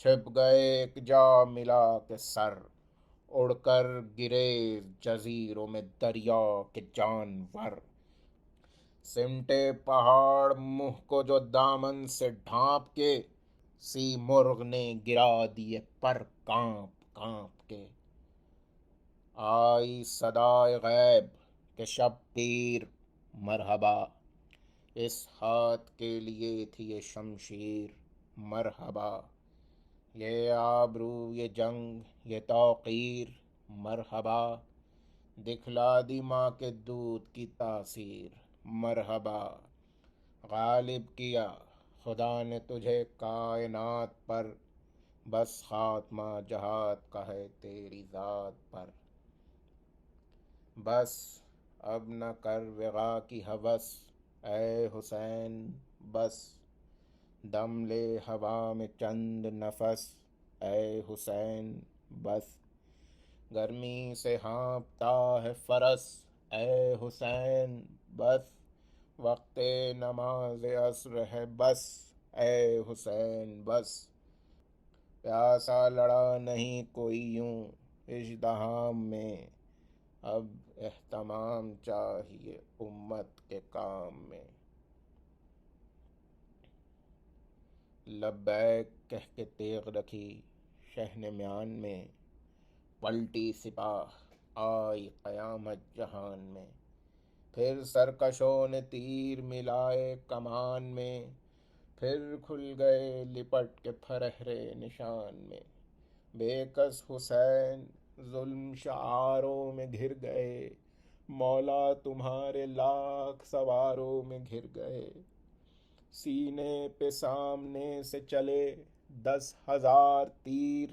چھپ گئے ایک جا ملا کے سر، اڑ کر گرے جزیروں میں دریا کے جانور، سمٹے پہاڑ منہ کو جو دامن سے ڈھانپ کے، سی مرغ نے گرا دیے پر کانپ کانپ کے، آئی صدائے غیب کہ شب پیر مرحبا، اس ہاتھ کے لیے تھی یہ شمشیر مرحبا، یہ آبرو یہ جنگ یہ توقیر مرحبا، دکھلا دی ماں کے دودھ کی تاثیر مرحبا، غالب کیا خدا نے تجھے کائنات پر، بس خاتمہ جہاد کا ہے تیری ذات پر، بس اب نہ کر وغا کی ہوس اے حسین، بس دم لے ہوا میں چند نفس اے حسین، بس گرمی سے ہانپتا ہے فرس اے حسین، بس وقت نماز عصر ہے بس اے حسین، بس پیاسا لڑا نہیں کوئی یوں اژدہام میں، اب اہتمام چاہیے امت کے کام میں، لبیک کہہ کے تیغ رکھی شہن میان میں، پلٹی سپاہ آئی قیامت جہان میں، پھر سرکشوں نے تیر ملائے کمان میں، پھر کھل گئے لپٹ کے پھرہرے نشان میں، بے کس حسین ظلم شعاروں میں گھر گئے، مولا تمہارے لاکھ سواروں میں گھر گئے، سینے پہ سامنے سے چلے 10,000 تیر،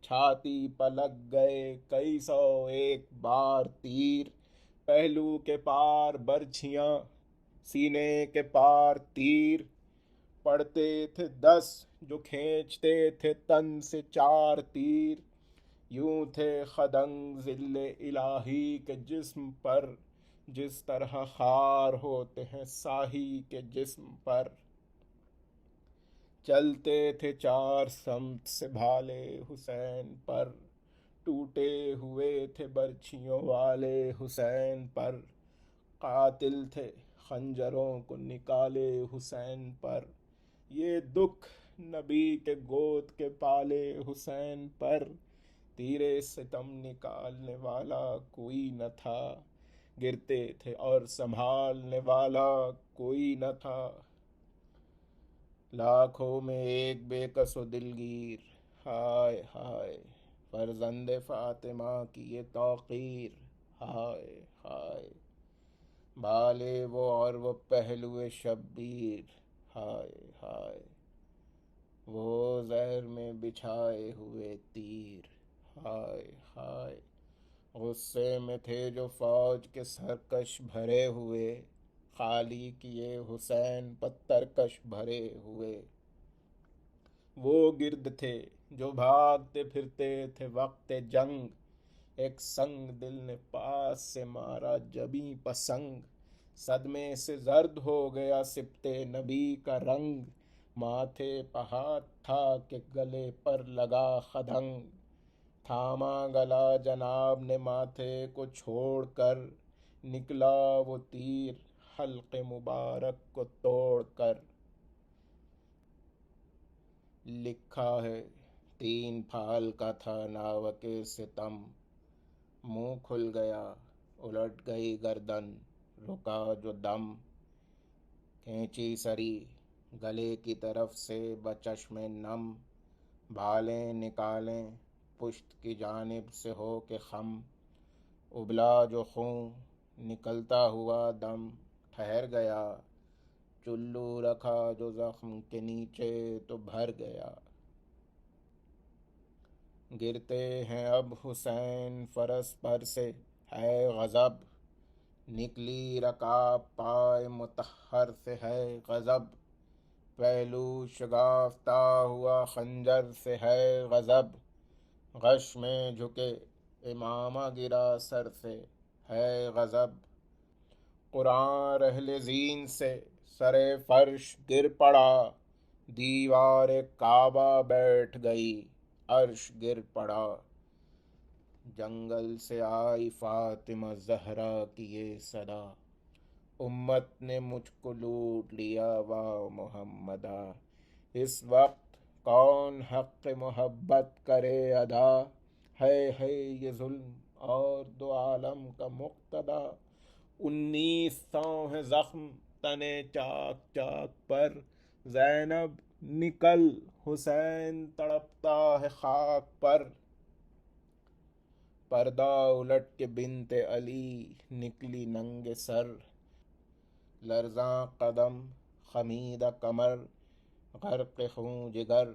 چھاتی پلک گئے کئی سو ایک بار تیر، پہلو کے پار برچھیاں سینے کے پار تیر، پڑتے تھے 10 جو کھینچتے تھے تن سے 4 تیر، یوں تھے خدنگ ذل الہی کے جسم پر، جس طرح خار ہوتے ہیں ساہی کے جسم پر، چلتے تھے 4 سمت سے بھالے حسین پر، ٹوٹے ہوئے تھے برچھیوں والے حسین پر، قاتل تھے خنجروں کو نکالے حسین پر، یہ دکھ نبی کے گود کے پالے حسین پر، تیرے ستم نکالنے والا کوئی نہ تھا، گرتے تھے اور سنبھالنے والا کوئی نہ تھا، لاکھوں میں ایک بے کس و دلگیر، ہائے ہائے فرزند فاطمہ کی یہ توقیر، ہائے ہائے بالے وہ اور وہ پہلو شبیر، ہائے ہائے وہ زہر میں بچھائے ہوئے تیر، ہائے ہائے غصے میں تھے جو فوج کے سرکش بھرے ہوئے، خالی کیے حسین پتھر کش بھرے ہوئے، وہ گرد تھے جو بھاگتے پھرتے تھے وقت جنگ، ایک سنگ دل نے پاس سے مارا جبیں پسنگ، صدمے سے زرد ہو گیا سبط نبی کا رنگ، ماتھے پہ ہاتھ تھا کہ گلے پر لگا خدنگ، تھاما گلا جناب نے ماتھے کو چھوڑ کر، نکلا وہ تیر حلق مبارک کو توڑ کر، لکھا ہے 3 پھال کا تھا ناوک ستم، منہ کھل گیا الٹ گئی گردن رکا جو دم، کھینچی سری گلے کی طرف سے بچشم نم، بھالیں نکالیں پشت کی جانب سے ہو کے خم، ابلا جو خون نکلتا ہوا دم ٹھہر گیا، چلو رکھا جو زخم کے نیچے تو بھر گیا، گرتے ہیں اب حسین فرس پر سے ہے غضب، نکلی رکاب پائے مطہر سے ہے غضب، پہلو شگافتہ ہوا خنجر سے ہے غضب، غش میں جھکے امامہ گرا سر سے ہے غضب، قرآن رحل زین سے سر فرش گر پڑا، دیوار کعبہ بیٹھ گئی عرش گر پڑا، جنگل سے آئی فاطمہ زہرا کی یہ صدا، امت نے مجھ کو لوٹ لیا وا محمدا، اس وقت کون حق محبت کرے ادا، ہے یہ ظلم اور دو عالم کا مقتدا، 1900 ہے زخم تنے چاک چاک پر، زینب نکل حسین تڑپتا ہے خاک پر، پردہ الٹ کے بنت علی نکلی ننگے سر، لرزاں قدم خمیدہ کمر، غرق خون جگر،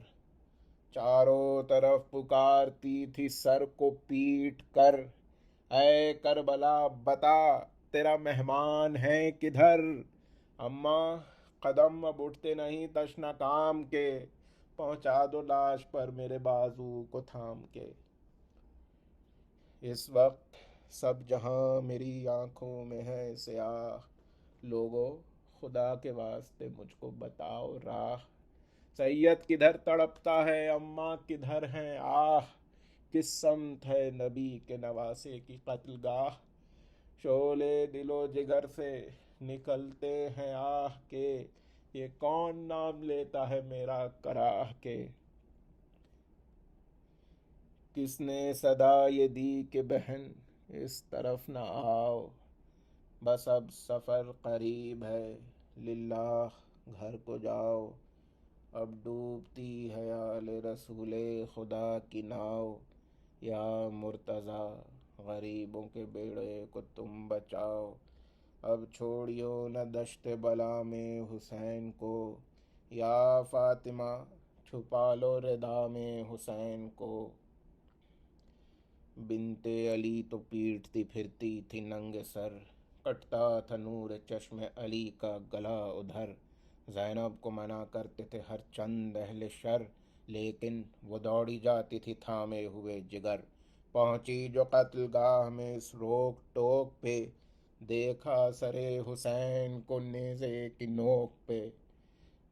چاروں طرف پکارتی تھی سر کو پیٹ کر، اے کربلا بتا تیرا مہمان ہے کدھر، اماں قدم اب اٹھتے نہیں تشنا کام کے، پہنچا دو لاش پر میرے بازو کو تھام کے، اس وقت سب جہاں میری آنکھوں میں ہے سیاہ، لوگو خدا کے واسطے مجھ کو بتاؤ راہ، سید کدھر تڑپتا ہے، اماں کدھر ہیں آہ، کس سمت ہے نبی کے نواسے کی قتل گاہ، شعلے دل و جگر سے نکلتے ہیں آہ کے، یہ کون نام لیتا ہے میرا کراہ کے، کس نے صدا یہ دی کہ بہن اس طرف نہ آؤ، بس اب سفر قریب ہے للہ گھر کو جاؤ، اب ڈوبتی ہے آل رسول خدا کی ناؤ، یا مرتضیٰ غریبوں کے بیڑے کو تم بچاؤ، اب چھوڑیو نہ دشت بلا میں حسین کو، یا فاطمہ چھپا لو ردا میں حسین کو، بنت علی تو پیٹتی پھرتی تھی ننگے سر، کٹتا تھا نور چشم علی کا گلا ادھر، زینب کو منع کرتے تھے ہر چند اہل شر، لیکن وہ دوڑی جاتی تھی تھامے ہوئے جگر، پہنچی جو قتل گاہ میں اس روک ٹوک پہ، دیکھا سرے حسین کو نیزے کی نوک پہ،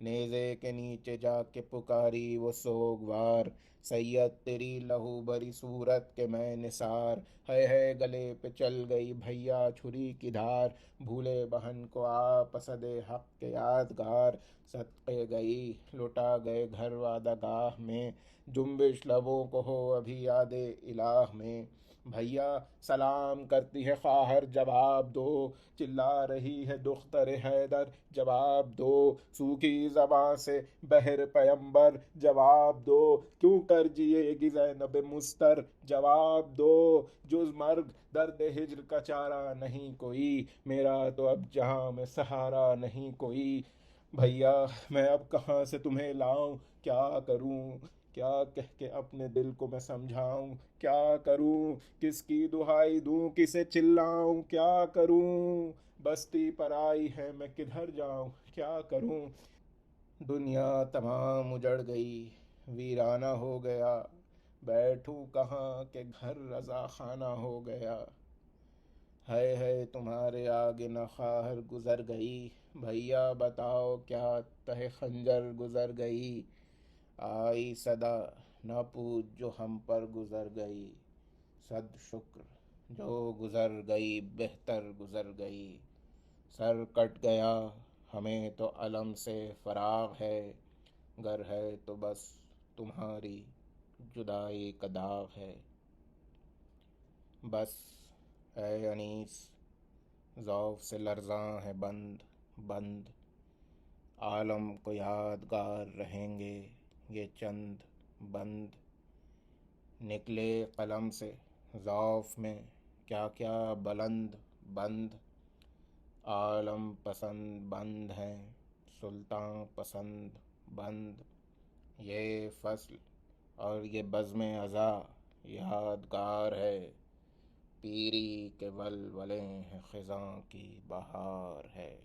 نیزے کے نیچے جا کے پکاری وہ سوگوار، سید تیری لہو بری صورت کے میں نثار، ہے گلے پہ چل گئی بھیا چھری کی دھار، بھولے بہن کو آپسد حق کے یادگار، صدقے گئی لٹا گئے گھر وعدہ گاہ میں، جنبش لبوں کو ہو ابھی یاد الہ میں، بھیا سلام کرتی ہے خواہر جواب دو، چلا رہی ہے دختر حیدر جواب دو، سوکھی زباں سے بہر پیمبر جواب دو، کیوں کر جیے گی زینب مستر جواب دو، جز مرگ درد ہجر کا چارہ نہیں کوئی، میرا تو اب جہاں میں سہارا نہیں کوئی، بھیا میں اب کہاں سے تمہیں لاؤں، کیا کروں کیا کہہ کے اپنے دل کو میں سمجھاؤں، کیا کروں کس کی دہائی دوں کسے چلاؤں، کیا کروں بستی پر آئی ہے میں کدھر جاؤں، کیا کروں، دنیا تمام اجڑ گئی ویرانہ ہو گیا، بیٹھوں کہاں کہ گھر رضا خانہ ہو گیا، ہے تمہارے آگے نہ خواہر گزر گئی، بھیا بتاؤ کیا تہ خنجر گزر گئی، آئی صدا نہ پوچھ جو ہم پر گزر گئی، صد شکر جو گزر گئی بہتر گزر گئی، سر کٹ گیا ہمیں تو علم سے فراغ ہے، گر ہے تو بس تمہاری جدائی کا داغ ہے، بس اے انیس ذوف سے لرزاں ہے بند بند، عالم کو یادگار رہیں گے یہ چند بند، نکلے قلم سے ذوف میں کیا کیا بلند بند، عالم پسند بند ہیں سلطاں پسند بند، یہ فصل اور یہ بزم ازا یادگار ہے، پیری کے ولولے ہیں خزاں کی بہار ہے۔